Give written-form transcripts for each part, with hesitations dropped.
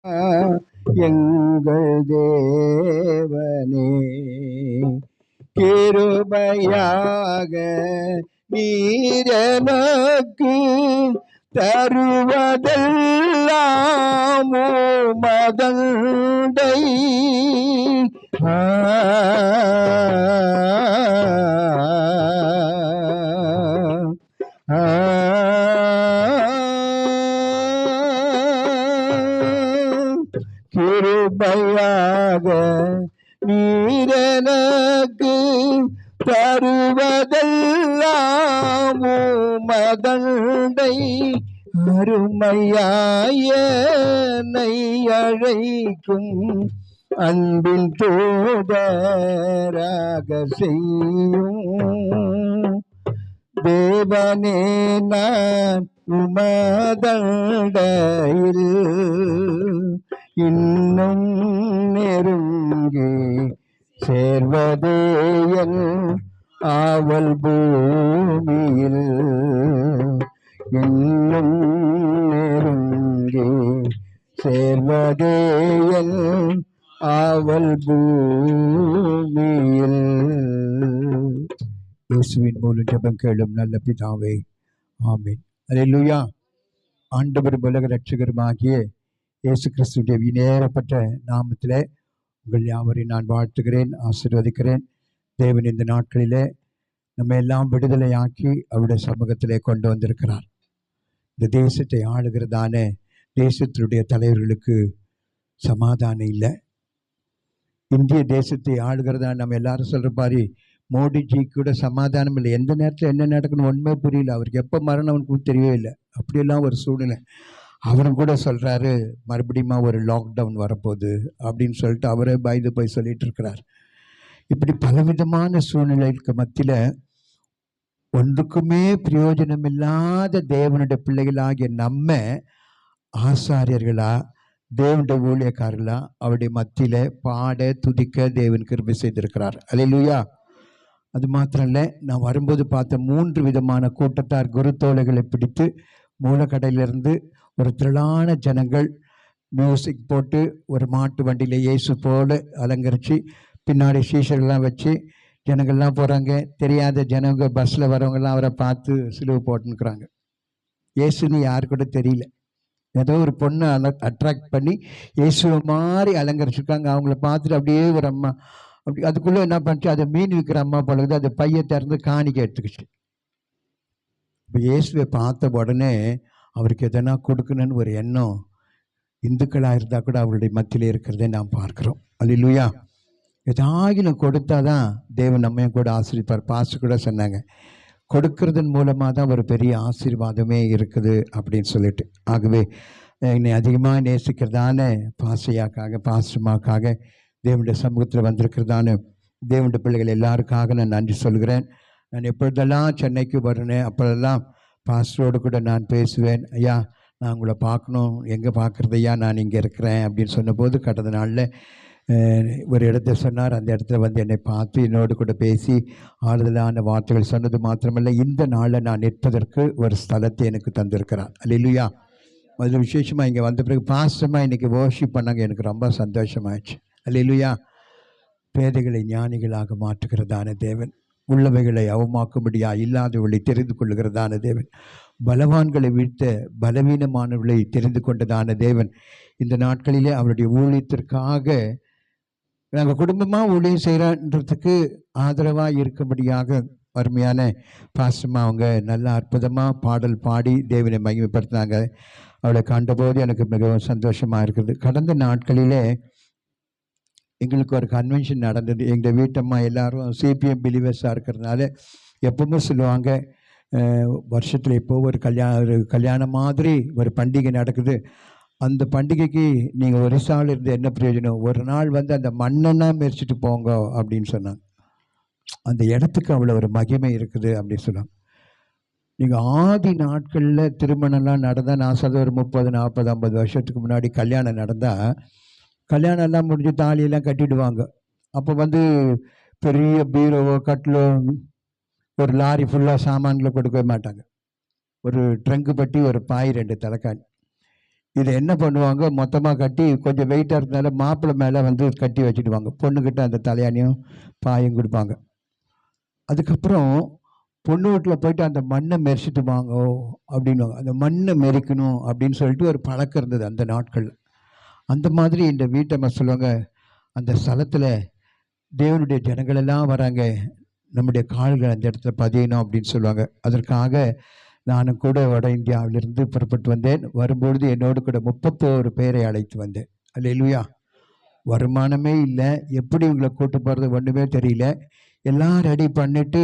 எங்கள் தேவனே, கிருபையாக நீர் எனக்கு தருவதெல்லாம் உமதண்டை. கிருபையாக நீர் எனக்கு தருவதெல்லாம் உமதண்டை. அருமையாயனை அழைக்கும் அன்பின் தூதராக செய்யும் தேவனே, நான் உமதண்டையில் இன்னும் நெருங்கி சேர்வதே என் ஆவல் பூமியில். இன்னும் நெருங்கி சேர்வதே என் ஆவல் பூமியில். இயேசுவின் மூலம் ஜெபம் கேளும் நல்ல பிதாவே, ஆமென். அல்லேலூயா. ஆண்டவர் உலக இரட்சகருமாகிய இயேசு கிறிஸ்துவின் விநேரப்பட்ட நாமத்திலே உங்கள் யாவரையும் நான் வாழ்த்துகிறேன், ஆசீர்வதிக்கிறேன். தேவன் இந்த நாட்களிலே நம்ம எல்லாம் விடுதலையாக்கி அவருடைய சமூகத்திலே கொண்டு வந்திருக்கிறார். இந்த தேசத்தை ஆளுகிறதான தேசத்தினுடைய தலைவர்களுக்கு சமாதானம் இல்லை. இந்திய தேசத்தை ஆளுகிறதான நம்ம எல்லாரும் சொல்கிற மாதிரி மோடிஜி கூட சமாதானம் இல்லை. எந்த நேரத்தில் என்ன நடக்கணும் ஒன்றுமே புரியல. அவருக்கு எப்போ மரணம் அவனுக்கு தெரியவே இல்லை. அப்படியெல்லாம் ஒரு சூழ்நிலை. அவரும் கூட சொல்கிறாரு, மறுபடியும் ஒரு லாக்டவுன் வரப்போகுது அப்படின்னு சொல்லிட்டு அவரே பயந்து போய் சொல்லிட்டு இருக்கிறார். இப்படி பலவிதமான சூழ்நிலைக்கு மத்தியில் ஒன்றுக்குமே பிரயோஜனம் இல்லாத தேவனுடைய பிள்ளைகளாகிய நம்ம ஆசாரியர்களா, தேவனுடைய ஊழியக்காரர்களா அவருடைய மத்தியில் பாட துதிக்க தேவன் கிருபை செய்திருக்கிறார். அல்லேலூயா. அது மாத்திரம் இல்லை, நான் வரும்போது பார்த்த 3 விதமான கூட்டத்தார் குருத்தோலைகளை பிடித்து மூலக்கடையிலிருந்து ஒரு திரளான ஜனங்கள் மியூசிக் போட்டு ஒரு மாட்டு வண்டியில் இயேசு போல அலங்கரித்து பின்னாடி சீஷர்கள்லாம் வச்சு ஜனங்கள்லாம் போகிறாங்க. தெரியாத ஜனங்க பஸ்ஸில் வரவங்கெல்லாம் அவரை பார்த்து சிலுவை போட்டுன்னுக்குறாங்க. இயேசுன்னு யாரு கூட தெரியல. ஏதோ ஒரு பொண்ணை அட்ராக்ட் பண்ணி இயேசுவை மாதிரி அலங்கரிச்சிருக்காங்க. அவங்கள பார்த்துட்டு அப்படியே ஒரு அம்மா அப்படி அதுக்குள்ளே என்ன பண்ணிச்சு, அதை மீன் விற்கிற அம்மா போலகுது, அதை பையை திறந்து காணிக்க எடுத்துக்கிச்சு. இப்போ இயேசுவை பார்த்த உடனே அவருக்கு எதனா கொடுக்கணும்னு ஒரு எண்ணம் இந்துக்களாக இருந்தால் கூட அவருடைய மத்தியில் இருக்கிறதே நாம் பார்க்குறோம். அல்லேலூயா. ஏதாகிலும் கொடுத்தா தான் தேவன் நம்மையும் கூட ஆசீர்வார். பாஸ்டர் கூட சொன்னாங்க, கொடுக்கறதன் மூலமாக தான் ஒரு பெரிய ஆசீர்வாதமே இருக்குது அப்படின்னு சொல்லிட்டு. ஆகவே என்னை அதிகமாக நேசிக்கிறதான பாசையாக்காக பாஸ்டர்மாக்காக தேவனுடைய சமூகத்தில் வந்திருக்கிறதான தேவனுடைய பிள்ளைகள் எல்லாருக்காக நான் நன்றி சொல்கிறேன். நான் எப்பொழுதெல்லாம் சென்னைக்கு வரேன் அப்போதெல்லாம் பாஸ்டரோடு கூட நான் பேசுவேன். ஐயா, நான் உங்களை பார்க்கணும், எங்கே பார்க்குறது ஐயா, நான் இங்கே இருக்கிறேன் அப்படின்னு சொன்னபோது கடந்த நாளில் ஒரு இடத்த சொன்னார். அந்த இடத்துல வந்து என்னை பார்த்து என்னோடு கூட பேசி ஆறுதலான வார்த்தைகள் சொன்னது மாத்திரமல்ல, இந்த நாளில் நான் நிற்பதற்கு ஒரு ஸ்தலத்தை எனக்கு தந்திருக்கிறார். அல்லேலூயா. அது விசேஷமாக இங்கே வந்த பிறகு பாஸ்டமாக இன்றைக்கி வர்ஷிப் பண்ணாங்க. எனக்கு ரொம்ப சந்தோஷமாயிடுச்சு. அல்லேலூயா. பேதைகளை ஞானிகளாக மாற்றுகிறதான தேவன், உள்ளவைகளை அவமாக்கும்படியா இல்லாதவர்களை தெரிந்து கொள்ளுகிறதான தேவன், பலவான்களை வீழ்த்த பலவீனமானவர்களை தெரிந்து கொண்டதான தேவன், இந்த நாட்களிலே அவருடைய ஊழியத்திற்காக நாங்கள் குடும்பமாக ஊழியம் செய்கிறன்றதுக்கு ஆதரவாக இருக்கும்படியாக அருமையான பாஸ்டமா அவங்க நல்ல அற்புதமாக பாடல் பாடி தேவனை மகிமைப்படுத்தினாங்க. அவளை கண்டபோது எனக்கு மிகவும் சந்தோஷமாக இருக்குது. கடந்த நாட்களிலே எங்களுக்கு ஒரு கன்வென்ஷன் நடந்தது. எங்கள் வீட்டம்மா எல்லாரும் சிபிஎம் பிலீவர்ஸாக இருக்கிறதுனால எப்பவுமே சொல்லுவாங்க, வருஷத்தில் இப்போ ஒரு கல்யாணம் மாதிரி ஒரு பண்டிகை நடக்குது, அந்த பண்டிகைக்கு நீங்கள் ஒரிசாவில் இருந்து என்ன பிரயோஜனம், ஒரு நாள் வந்து அந்த மண்ணெண்ணா மெரிச்சிட்டு போங்க அப்படின்னு சொன்னாங்க. அந்த இடத்துக்கு அவ்வளோ ஒரு மகிமை இருக்குது அப்படின்னு சொன்னாங்க. நீங்கள் ஆதி நாட்களில் திருமணம்லாம் நடந்தால், நான் சொல்ல ஒரு 30, 40, 50 வருஷத்துக்கு முன்னாடி கல்யாணம் நடந்தால், கல்யாணம் எல்லாம் முடிஞ்சு தாலியெல்லாம் கட்டிடுவாங்க. அப்போ வந்து பெரிய பீரோவோ கட்டிலோ ஒரு லாரி ஃபுல்லாக சாமான்களை கொடுக்கவே மாட்டாங்க. ஒரு ட்ரங்கு பட்டி, ஒரு பாய், 2 தலைக்காணி. இதை என்ன பண்ணுவாங்க, மொத்தமாக கட்டி கொஞ்சம் வெயிட்டாக இருந்தால மாப்பிள்ளை மேலே வந்து கட்டி வச்சுடுவாங்க. பொண்ணுக்கிட்ட அந்த தலையாணியும் பாயும் கொடுப்பாங்க. அதுக்கப்புறம் பொண்ணு வீட்டில் போயிட்டு அந்த மண்ணை மெரிச்சிட்டு வாங்கோ அப்படின்வாங்க. அந்த மண்ணை மெரிக்கணும் அப்படின்னு சொல்லிட்டு ஒரு பழக்கம் இருந்தது அந்த நாட்களில். அந்த மாதிரி இந்த வீட்டம்மா சொல்லுவாங்க, அந்த ஸ்தலத்தில் தேவனுடைய ஜனங்கள் எல்லாம் வராங்க, நம்முடைய கால்கள் அந்த இடத்துல பதியணும் அப்படின்னு சொல்லுவாங்க. அதற்காக நானும் கூட வட இந்தியாவிலிருந்து புறப்பட்டு வந்தேன். வரும்பொழுது என்னோடு கூட 31 பேரை அழைத்து வந்தேன். அல்லேலூயா. வருமானமே இல்லை, எப்படி இவங்களை கூட்டு போகிறது ஒன்றுமே தெரியல. எல்லாம் ரெடி பண்ணிட்டு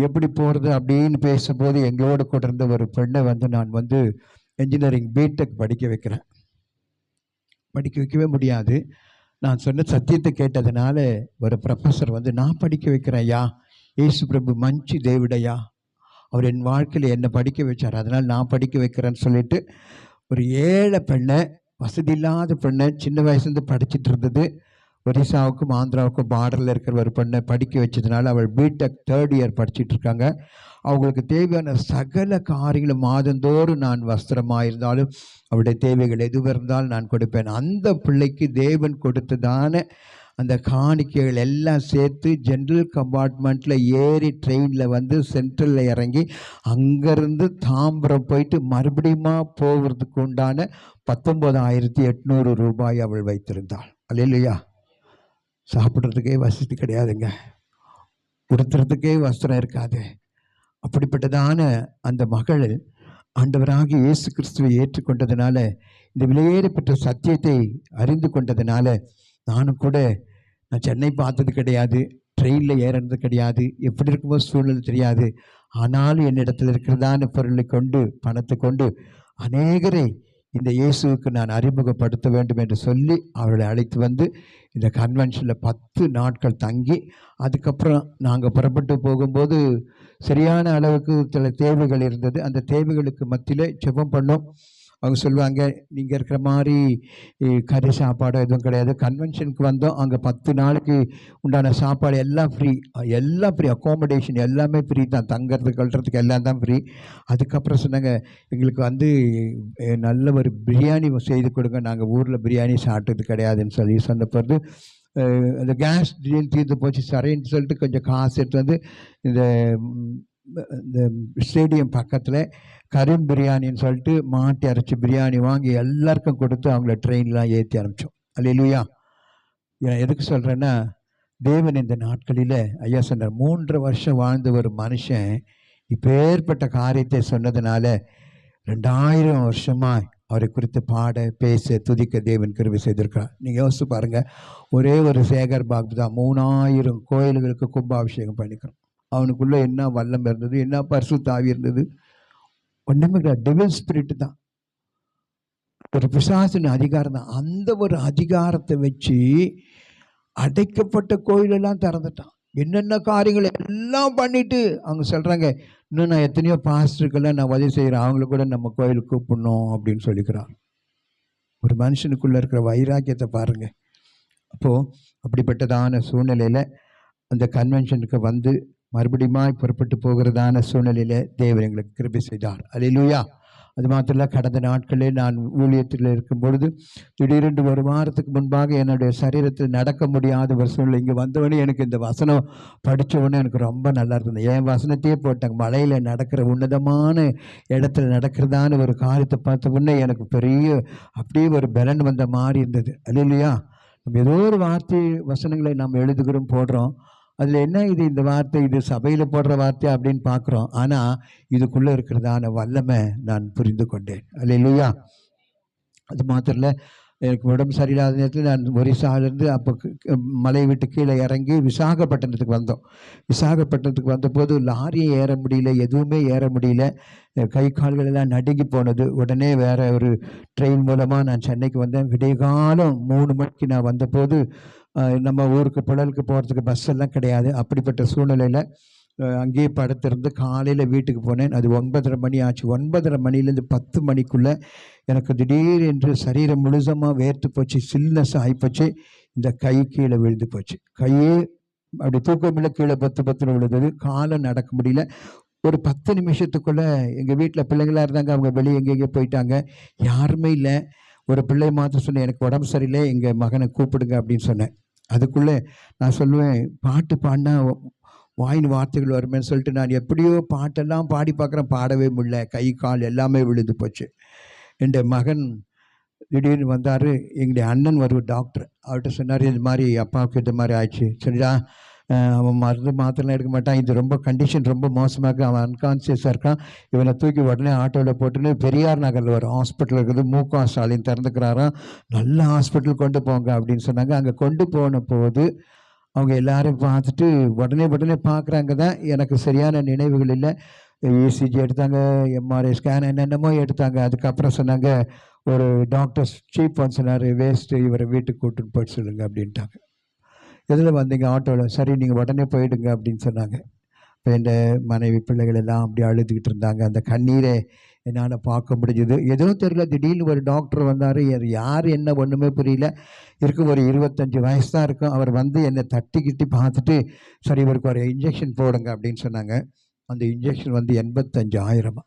எப்படி போகிறது அப்படின்னு பேசும்போது எங்களோட கூட இருந்த ஒரு பெண்ணை வந்து நான் வந்து என்ஜினியரிங் பிடெக் படிக்க வைக்கிறேன். படிக்க வைக்கவே முடியாது. நான் சொன்ன சத்தியத்தை கேட்டதுனால ஒரு ப்ரொஃபஸர் வந்து, நான் படிக்க வைக்கிறேன் ஐயா, இயேசு பிரபு மஞ்சி தேவிடையா, அவர் என் வாழ்க்கையில் என்னை படிக்க வச்சார், அதனால் நான் படிக்க வைக்கிறேன்னு சொல்லிட்டு ஒரு ஏழை பெண்ணை, வசதி இல்லாத பெண்ணை, சின்ன வயசுலேருந்து படிச்சுட்டு இருந்தது, ஒரிசாவுக்கும் ஆந்திராவுக்கும் பார்டரில் இருக்கிற ஒரு பெண்ணை படிக்க வச்சதுனால அவள் பிடெக் 3rd இயர் படிச்சுட்டு இருக்காங்க. அவங்களுக்கு தேவையான சகல காரியங்களும் மாதந்தோறும் நான் வஸ்திரமாக இருந்தாலும் அவருடைய தேவைகள் எதுவாக இருந்தாலும் நான் கொடுப்பேன். அந்த பிள்ளைக்கு தேவன் கொடுத்ததான அந்த காணிக்கைகள் எல்லாம் சேர்த்து ஜென்ரல் கம்பார்ட்மெண்ட்டில் ஏறி ட்ரெயினில் வந்து சென்ட்ரலில் இறங்கி அங்கேருந்து தாம்பரம் போயிட்டு மறுபடியுமா போகிறதுக்கு உண்டான 19,800 ரூபாய் அவள் வைத்திருந்தாள். அல்லேலூயா. சாப்பிட்றதுக்கே வசதி கிடையாதுங்க, உடுத்துறதுக்கே வஸ்திரம் இருக்காது. அப்படிப்பட்டதான அந்த மகள் ஆண்டவராகிய இயேசு கிறிஸ்துவை ஏற்றுக்கொண்டதுனால, இந்த விலையேறப்பட்ட சத்தியத்தை அறிந்து கொண்டதுனால, நானும் கூட, நான் சென்னை பார்த்தது கிடையாது, ட்ரெயினில் ஏறது கிடையாது, எப்படி இருக்குமோ சூழ்நிலை தெரியாது. ஆனாலும் என்னிடத்தில் இருக்கிறதான பொருளை கொண்டு, பணத்தை கொண்டு அநேகரை இந்த இயேசுவுக்கு நான் அறிமுகப்படுத்த வேண்டும் என்று சொல்லி அவர்களை அழைத்து வந்து இந்த கன்வென்ஷனில் 10 நாட்கள் தங்கி, அதுக்கப்புறம் நாங்கள் புறப்பட்டு போகும்போது சரியான அளவுக்கு சில தேவைகள் இருந்தது. அந்த தேவைகளுக்கு மத்தியில் ஜெபம் பண்ணோம். அவங்க சொல்லுவாங்க, நீங்கள் இருக்கிற மாதிரி கறி சாப்பாடு எதுவும் கிடையாது. கன்வென்ஷனுக்கு வந்தோம், அங்கே 10 நாளைக்கு உண்டான சாப்பாடு எல்லாம் ஃப்ரீ, அக்காமடேஷன் எல்லாமே ஃப்ரீ தான், தங்கிறதுக்கு கழுறதுக்கு எல்லாம் தான் ஃப்ரீ. அதுக்கப்புறம் சொன்னாங்க, எங்களுக்கு வந்து நல்ல ஒரு பிரியாணி செய்து கொடுங்க, நாங்கள் ஊரில் பிரியாணி சாப்பிட்டது கிடையாதுன்னு சொல்லி சொன்ன பிறகு அந்த கேஸ் தீர்ந்து போச்சு சரின்னு சொல்லிட்டு கொஞ்சம் காசு எடுத்து வந்து இந்த ஸ்டேடியம் பக்கத்தில் கரீம் பிரியாணின்னு சொல்லிட்டு மாட்டி அரைச்சி பிரியாணி வாங்கி எல்லாருக்கும் கொடுத்து அவங்கள ட்ரெயின்லாம் ஏற்றி அனுப்பிச்சோம். அல்லேலூயா. எதுக்கு சொல்கிறேன்னா, தேவன் இந்த நாட்களில் ஐயா சொன்னார், 3 வருஷம் வாழ்ந்த ஒரு மனுஷன் இப்பேற்பட்ட காரியத்தை சொன்னதுனால 2000 வருஷமாக அவரை குறித்து பாட, பேச, துதிக்க தேவன் கிருபை செய்திருக்கிறார். நீங்கள் யோசிச்சு பாருங்கள், ஒரே ஒரு சேகர் பாபு தான் 3000 கோயில்களுக்கு கும்பாபிஷேகம் பண்ணிக்கிறோம். அவனுக்குள்ளே என்ன வல்லம் இருந்தது, என்ன பரிசுத்த ஆவி இருந்தது, ஒன்றுமே கிடையாது. டெவில் ஸ்பிரிட் தான், ஒரு பிசாசின் அதிகாரம் தான். அந்த ஒரு அதிகாரத்தை வச்சு அடைக்கப்பட்ட கோயிலெல்லாம் திறந்துட்டான். என்னென்ன காரியங்கள் எல்லாம் பண்ணிட்டு அவங்க சொல்கிறாங்க, இன்னும் நான் எத்தனையோ பாஸ்டருக்கெல்லாம் நான் உதவி செய்கிறேன், அவங்கள கூட நம்ம கோயிலுக்கு கூப்பிடணும் அப்படின்னு சொல்லிக்கிறான். ஒரு மனுஷனுக்குள்ளே இருக்கிற வைராக்கியத்தை பாருங்கள். அப்போது அப்படிப்பட்டதான சூழ்நிலையில் அந்த கன்வென்ஷனுக்கு வந்து மறுபடியும் புறப்பட்டு போகிறதான சூழ்நிலையில் தேவன் எங்களுக்கு கிருபை செய்தார். அல்லேலூயா. அது மாத்திரம் இல்லை, கடந்த நாட்களில் நான் ஊழியத்தில் இருக்கும் பொழுது திடீரென்று ஒரு வாரத்துக்கு முன்பாக என்னுடைய சரீரத்தில் நடக்க முடியாத ஒரு சூழ்நிலை. இங்கே வந்தவொடனே எனக்கு இந்த வசனம் படித்தவொடனே எனக்கு ரொம்ப நல்லா இருந்தது. என் வசனத்தையே போட்டாங்க, மலையில் நடக்கிற உன்னதமான இடத்துல நடக்கிறதான ஒரு காரியத்தை பார்த்த உடனே எனக்கு பெரிய அப்படியே ஒரு பலன் வந்த மாதிரி இருந்தது. அல்லேலூயா. நம்ம ஏதோ ஒரு வார்த்தை வசனங்களை நாம் எழுதுகிறோம், போடுறோம், அதில் என்ன இது, இந்த வார்த்தை இது சபையில் போடுற வார்த்தை அப்படின்னு பார்க்குறோம். ஆனால் இதுக்குள்ளே இருக்கிறதான வல்லமை நான் புரிந்து கொண்டேன். அல்லேலூயா. அது மாத்திரம் இல்லை, எனக்கு உடம்பு சரியில்லாத நேரத்தில் நான் ஒரிசாவிலேருந்து அப்போ மலை விட்டு கீழே இறங்கி விசாகப்பட்டினத்துக்கு வந்தோம். விசாகப்பட்டினத்துக்கு வந்தபோது லாரியை ஏற முடியல, எதுவுமே ஏற முடியல, கை கால்கள் எல்லாம் நடுங்கி போனது. உடனே வேறு ஒரு ட்ரெயின் மூலமாக நான் சென்னைக்கு வந்தேன். விடியகாலம் 3 மணிக்கு நான் வந்தபோது நம்ம ஊருக்கு புழலுக்கு போகிறதுக்கு பஸ் எல்லாம் கிடையாது. அப்படிப்பட்ட சூழ்நிலையில் அங்கேயே படுத்திருந்து காலையில் வீட்டுக்கு போனேன். அது 9:30 மணி ஆச்சு. 9:30 மணிலேருந்து 10 மணிக்குள்ளே எனக்கு திடீர் என்று சரீரம் முழுசமாக வேர்த்து போச்சு, சில்னஸ் ஆகிப்போச்சு. இந்த கை கீழே விழுந்து போச்சு. கையே அப்படி தூக்கமில்லை, கீழே 10 விழுந்தது. காலை நடக்க முடியல. ஒரு 10 நிமிஷத்துக்குள்ளே எங்கள் வீட்டில் பிள்ளைங்களாக இருந்தாங்க, அவங்க வெளியே எங்கெங்கே போயிட்டாங்க, யாருமே இல்லை. ஒரு பிள்ளை மாத்திரம் சொன்னேன், எனக்கு உடம்பு சரியில்லை, எங்கள் மகனை கூப்பிடுங்க அப்படின்னு சொன்னேன். அதுக்குள்ளே நான் சொல்லுவேன், பாட்டு பாடினா வாயின் வார்த்தைகள் வருமேன்னு சொல்லிட்டு நான் எப்படியோ பாட்டெல்லாம் பாடி பார்க்குறேன், பாடவே முடியல. கை கால் எல்லாமே விழுந்து போச்சு. என் மகன் திடீர்னு வந்தார். எங்களுடைய அண்ணன் ஒரு டாக்டர், அவர்கிட்ட சொன்னார், இது மாதிரி அப்பாவுக்கு இது மாதிரி ஆயிடுச்சு. சரிடா, அவன் மருந்து மாத்திரலாம் எடுக்க மாட்டான், இது ரொம்ப கண்டிஷன் ரொம்ப மோசமாக இருக்குது, அவன் அன்கான்சியஸாக இருக்கான், இவனை தூக்கி உடனே ஆட்டோவில் போட்டுன்னு பெரியார் நகரில் ஒரு ஹாஸ்பிட்டல் இருக்குது, மு.க. ஸ்டாலின் திறந்துக்கிறாராம், நல்ல ஹாஸ்பிட்டல் கொண்டு போங்க அப்படின்னு சொன்னாங்க. அங்கே கொண்டு போன போது அவங்க எல்லாரும் பார்த்துட்டு உடனே பார்க்குறாங்க தான். எனக்கு சரியான நினைவுகள் இல்லை. இசிஜி எடுத்தாங்க, எம்ஆர்ஐ ஸ்கேன் என்னென்னமோ எடுத்தாங்க. அதுக்கப்புறம் சொன்னாங்க, ஒரு டாக்டர்ஸ் சீஃப் வந்து சொன்னார், வேஸ்ட்டு, இவரை வீட்டுக்கு கூப்பிட்டு போயிட்டு சொல்லுங்கள் அப்படின்ட்டாங்க. எதில் வந்தீங்க? ஆட்டோவில். சரி, நீங்கள் உடனே போயிடுங்க அப்படின்னு சொன்னாங்க. இப்போ என் மனைவி பிள்ளைகள் எல்லாம் அப்படி அழுதுகிட்டு இருந்தாங்க. அந்த கண்ணீரை என்னால் பார்க்க முடிஞ்சுது. ஏதோ தெரியல, திடீர்னு ஒரு டாக்டர் வந்தார். யார் என்ன ஒன்றுமே புரியல. இருக்கும் ஒரு 25 வயசு தான் இருக்கும். அவர் வந்து என்னை தட்டிக்கிட்டு பார்த்துட்டு, சரி இவருக்கு ஒரு இன்ஜெக்ஷன் போடுங்க அப்படின்னு சொன்னாங்க. அந்த இன்ஜெக்ஷன் வந்து 85,000.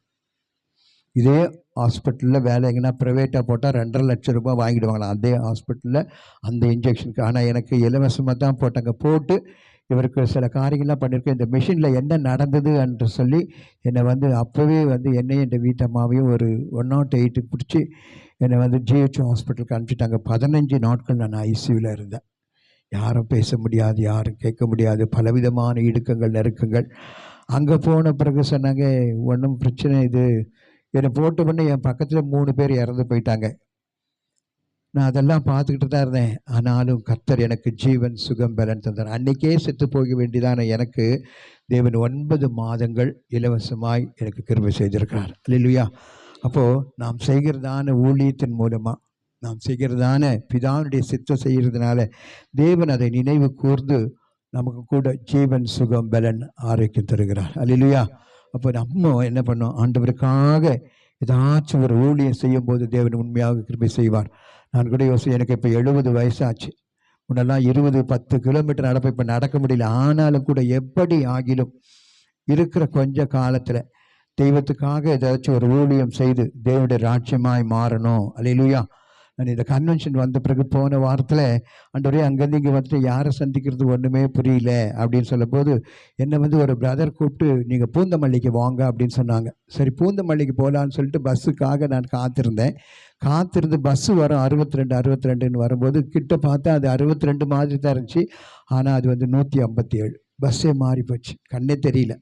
இதே ஹாஸ்பிட்டலில் வேலை எங்கன்னா ப்ரைவேட்டாக போட்டால் 2.5 லட்சம் ரூபாய் வாங்கிடுவாங்களாம், அதே ஹாஸ்பிட்டலில் அந்த இன்ஜெக்ஷனுக்கு. ஆனால் எனக்கு இலவசமாக தான் போட்டாங்க. போட்டு இவருக்கு சில காரியங்கள்லாம் பண்ணியிருக்கேன். இந்த மிஷினில் என்ன நடந்தது என்று சொல்லி என்னை வந்து அப்போவே வந்து என்னையும் என் வீட்டம்மாவையும் ஒரு 108 பிடிச்சி என்னை வந்து ஜிஹெச் ஹாஸ்பிட்டலுக்கு அனுப்பிச்சிட்டாங்க. 15 நாட்கள் நான் ஐசியூவில் இருந்தேன். யாரும் பேச முடியாது, யாரும் கேட்க முடியாது, பலவிதமான இடுக்கங்கள் நெருக்கங்கள். அங்கே போன பிறகு சொன்னாங்க, ஒன்றும் பிரச்சனை, இது என்னை போட்ட உடனே என் பக்கத்தில் 3 பேர் இறந்து போயிட்டாங்க. நான் அதெல்லாம் பார்த்துக்கிட்டு தான் இருந்தேன். ஆனாலும் கர்த்தர் எனக்கு ஜீவன் சுகம் பலன் தந்தார். அன்றைக்கே செத்து போக வேண்டியதான எனக்கு தேவன் 9 மாதங்கள் இலவசமாய் எனக்கு கிருபை செய்திருக்கிறார். அல்லேலூயா. அப்போது நாம் செய்கிறதான ஊழியத்தின் மூலமாக, நாம் செய்கிறதான பிதாவுடைய சித்தம் செய்கிறதுனால தேவன் அதை நினைவு கூர்ந்து நமக்கு கூட ஜீவன் சுகம் பலன் ஆரோக்கியம் தருகிறார். அல்லேலூயா. அப்போ நம்ம என்ன பண்ணோம்? ஆண்டவருக்காக ஏதாச்சும் ஒரு ஊழியம் செய்யும் போது தேவன் உண்மையாக கிருபை செய்வார். நான் கூட யோசிச்சு, எனக்கு இப்போ 70 வயசாச்சு. முன்னெல்லாம் 10 கிலோமீட்டர் நடப்பேன், இப்போ நடக்க முடியல. ஆனாலும் கூட எப்படி ஆகிலும் இருக்கிற கொஞ்ச காலத்தில் தெய்வத்துக்காக ஏதாச்சும் ஒரு ஊழியம் செய்து தேவனுடைய ராஜ்யமாய் மாறணும். அல்லேலூயா. நான் இந்த கன்வென்ஷன் வந்த பிறகு போன வாரத்தில் ஆண்டவரே அங்கேருந்து இங்கே வந்துட்டு யாரை சந்திக்கிறது ஒன்றுமே புரியல அப்படின்னு சொல்லும்போது என்னை வந்து ஒரு பிரதர் கூப்பிட்டு, நீங்கள் பூந்தமல்லிக்கு வாங்க அப்படின்னு சொன்னாங்க. சரி, பூந்தமல்லிக்கு போகலான்னு சொல்லிட்டு பஸ்ஸுக்காக நான் காத்திருந்து பஸ்ஸு வரும் 62 வரும்போது கிட்ட பார்த்தா அது 62 மாதிரி தான் இருந்துச்சு. ஆனால் அது வந்து 157. பஸ்ஸே மாறி போச்சு, கண்ணே தெரியல.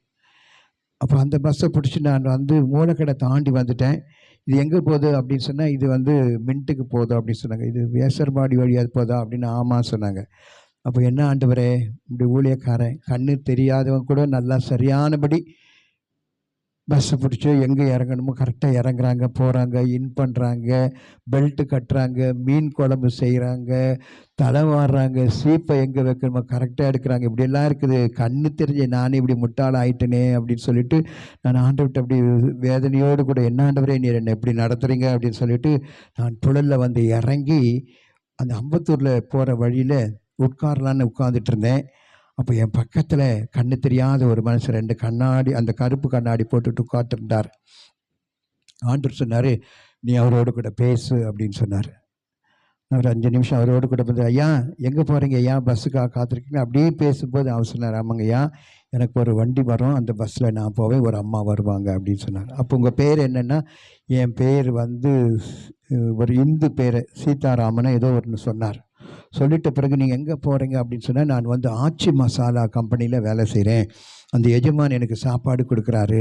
அப்போ அந்த பஸ்ஸை பிடிச்சி நான் வந்து மூலக்கடை தாண்டி வந்துட்டேன். இது எங்கே போகுது அப்படின்னு சொன்னால், இது வந்து மின்ட்டுக்கு போதும் அப்படின்னு சொன்னாங்க. இது வேசர்பாடி வழியாக போதா அப்படின்னு ஆமாம் சொன்னாங்க. அப்போ என்ன ஆண்டவரே, இப்படி ஊழியக்காரன் கண்ணு தெரியாதவன் கூட நல்லா சரியானபடி பஸ்ஸை பிடிச்சி எங்கே இறங்கணுமோ கரெக்டாக இறங்குறாங்க, போகிறாங்க, இன் பண்ணுறாங்க, பெல்ட்டு கட்டுறாங்க, மீன் குழம்பு செய்கிறாங்க, தலை வாடுறாங்க, சீப்பை எங்கே வைக்கணுமோ கரெக்டாக எடுக்கிறாங்க. இப்படியெல்லாம் இருக்குது. கண்ணு தெரிஞ்ச நானே இப்படி முட்டாள் ஆயிட்டனே அப்படின்னு சொல்லிட்டு நான் ஆண்டவர்கிட்ட அப்படி வேதனையோடு கூட, என்ன ஆண்டவரே நீர் என்னை எப்படி நடத்துகிறீங்க அப்படின்னு சொல்லிட்டு நான் புழலில் வந்து இறங்கி அந்த அம்பத்தூரில் போகிற வழியில் உட்காரலான்னு உட்காந்துட்டு இருந்தேன். அப்போ என் பக்கத்தில் கண்ணு தெரியாத ஒரு மனுஷன் 2 கண்ணாடி, அந்த கருப்பு கண்ணாடி போட்டுட்டு உட்காந்துருந்தார். ஆண்டவர் சொன்னார், நீ அவரோடு கூட பேசு அப்படின்னு சொன்னார். ஒரு 5 நிமிஷம் அவரோடு கூட வந்து, ஐயா எங்கே போகிறீங்க ஐயா, பஸ்ஸுக்காக காத்திருக்கீங்க அப்படியே பேசும்போது அவர் சொன்னார், ஆமாங்க ஐயா, எனக்கு ஒரு வண்டி வரும், அந்த பஸ்ஸில் நான் போவேன், ஒரு அம்மா வருவாங்க அப்படின்னு சொன்னார். அப்போ உங்கள் பேர் என்னென்னா, என் பேர் வந்து ஒரு இந்து பேர் சீதாராமனை ஏதோ ஒன்று சொன்னார். சொல்லிட்ட பிறகு நீங்கள் எங்கே போகிறீங்க அப்படின்னு சொன்னால், நான் வந்து ஆச்சி மசாலா கம்பெனியில் வேலை செய்கிறேன், அந்த எஜமான் எனக்கு சாப்பாடு கொடுக்குறாரு,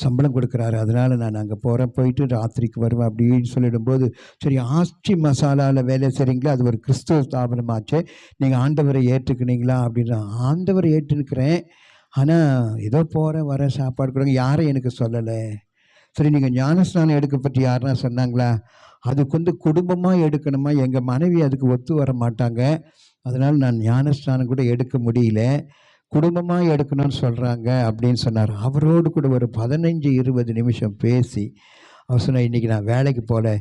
சம்பளம் கொடுக்குறாரு, அதனால் நான் அங்கே போகிறேன், போயிட்டு ராத்திரிக்கு வருவேன் அப்படின்னு சொல்லிடும்போது, சரி ஆச்சி மசாலாவில் வேலை செய்கிறீங்களா, அது ஒரு கிறிஸ்துவ ஸ்தாபனமாச்சே, நீங்கள் ஆண்டவரை ஏற்றுக்கினீங்களா அப்படின்னா, ஆண்டவரை ஏற்றுக்கிறேன், ஆனால் ஏதோ போகிறேன் வரேன், சாப்பாடு கொடுங்க, யாரும் எனக்கு சொல்லலை. சரி, நீங்கள் ஞானஸ்நானம் எடுக்க பற்றி யாருன்னா சொன்னாங்களா? அதுக்கு வந்து குடும்பமாக எடுக்கணுமா, எங்கள் மனைவி அதுக்கு ஒத்து வர மாட்டாங்க, அதனால் நான் ஞானஸ்நானம் கூட எடுக்க முடியல, குடும்பமாக எடுக்கணும்னு சொல்கிறாங்க அப்படின்னு சொன்னார். அவரோடு கூட ஒரு 15-20 நிமிஷம் பேசி அவர் சொன்னார், இன்றைக்கி நான் வேலைக்கு போகல,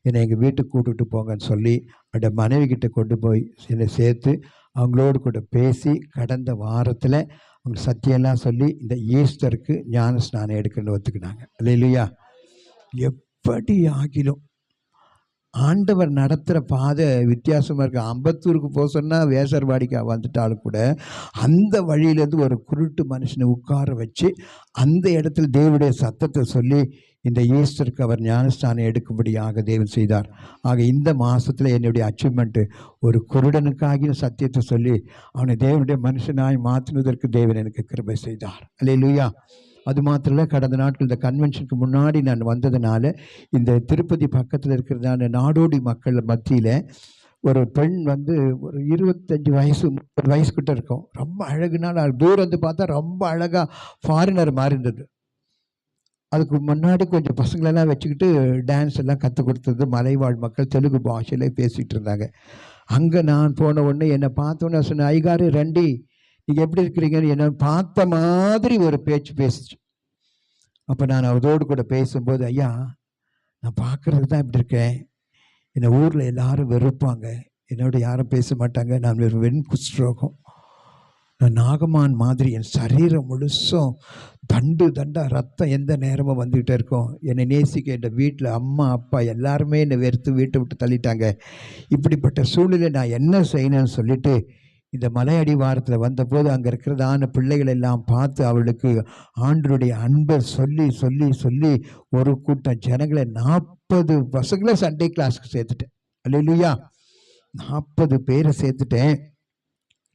என்னை எங்கள் வீட்டுக்கு கூப்பிட்டு போங்கன்னு சொல்லி அந்த மனைவி கிட்ட கொண்டு போய் என்னை சேர்த்து அவங்களோடு கூட பேசி கடந்த வாரத்தில் அவங்க சத்தியெல்லாம் சொல்லி இந்த ஈஸ்டருக்கு ஞான ஸ்நானம் எடுக்கணும்னு ஒத்துக்கினாங்க. அல்லேலூயா. எப்படி ஆகிலும் ஆண்டவர் நடத்துகிற பாதை வித்தியாசமாக இருக்குது. அம்பத்தூருக்கு போக சொன்னால் வேசர்வாடிக்கு வந்துட்டாலும் கூட அந்த வழியிலேருந்து ஒரு குருட்டு மனுஷனை உட்கார வச்சு அந்த இடத்துல தேவனுடைய சத்தத்தை சொல்லி இந்த ஈஸ்டருக்கு அவர் ஞானஸ்தானம் எடுக்கும்படியாக தேவன் செய்தார். ஆக இந்த மாதத்தில் என்னுடைய அச்சீவ்மெண்ட்டு ஒரு குருடனுக்காகிய சத்தியத்தை சொல்லி அவனை தேவனுடைய மனுஷனாய் மாற்றினதற்கு தேவன் எனக்கு கிருபை செய்தார். அல்லேலூயா. அது மாத்திரம் இல்லை, கடந்த நாட்கள் இந்த கன்வென்ஷனுக்கு முன்னாடி நான் வந்ததுனால இந்த திருப்பதி பக்கத்தில் இருக்கிறதான நாடோடி மக்கள் மத்தியில் ஒரு பெண் ஒரு 25 வயசு 30 வயசுக்கிட்ட இருக்கும். ரொம்ப அழகுனால தூரம் வந்து பார்த்தா ரொம்ப அழகாக ஃபாரினர் மாதிரி இருந்தது. அதுக்கு முன்னாடி கொஞ்சம் பசங்களெல்லாம் வச்சுக்கிட்டு டான்ஸ் எல்லாம் கற்றுக் கொடுத்தது. மலைவாழ் மக்கள் தெலுங்கு பாஷையிலே பேசிகிட்டு இருந்தாங்க. அங்கே நான் போன உடனே என்னை பார்த்தோன்னே சொன்னேன், ஐகாரு ரெண்டி, நீங்கள் எப்படி இருக்கிறீங்கன்னு என்னை பார்த்த மாதிரி ஒரு பேச்சு பேசிச்சு. அப்போ நான் அதோடு கூட பேசும்போது, ஐயா நான் பார்க்குறது தான் இப்படி இருக்கேன், என்னை ஊரில் எல்லாரும் வெறுப்பாங்க, என்னோட யாரும் பேச மாட்டாங்க, நான் ஒரு குஷ்டரோகம், நான் நாகமான் மாதிரி என் சரீரம் முழுசும் தண்டா ரத்தம் எந்த நேரமும் வந்துக்கிட்டே இருக்கும், என்னை நேசிக்க என் வீட்டில் அம்மா அப்பா எல்லாருமே என்னை வெறுத்து வீட்டை விட்டு தள்ளிட்டாங்க, இப்படிப்பட்ட சூழ்நிலை நான் என்ன செய்யணும்னு சொல்லிட்டு இந்த மலையடி வாரத்தில் வந்தபோது அங்கே இருக்கிறதான பிள்ளைகள் எல்லாம் பார்த்து அவளுக்கு ஆண்டவருடைய அன்பை சொல்லி சொல்லி சொல்லி ஒரு கூட்டம் ஜனங்களை 40 பசங்களை சண்டே கிளாஸுக்கு சேர்த்துட்டேன். அல்லேலூயா. 40 பேரை சேர்த்துட்டேன்.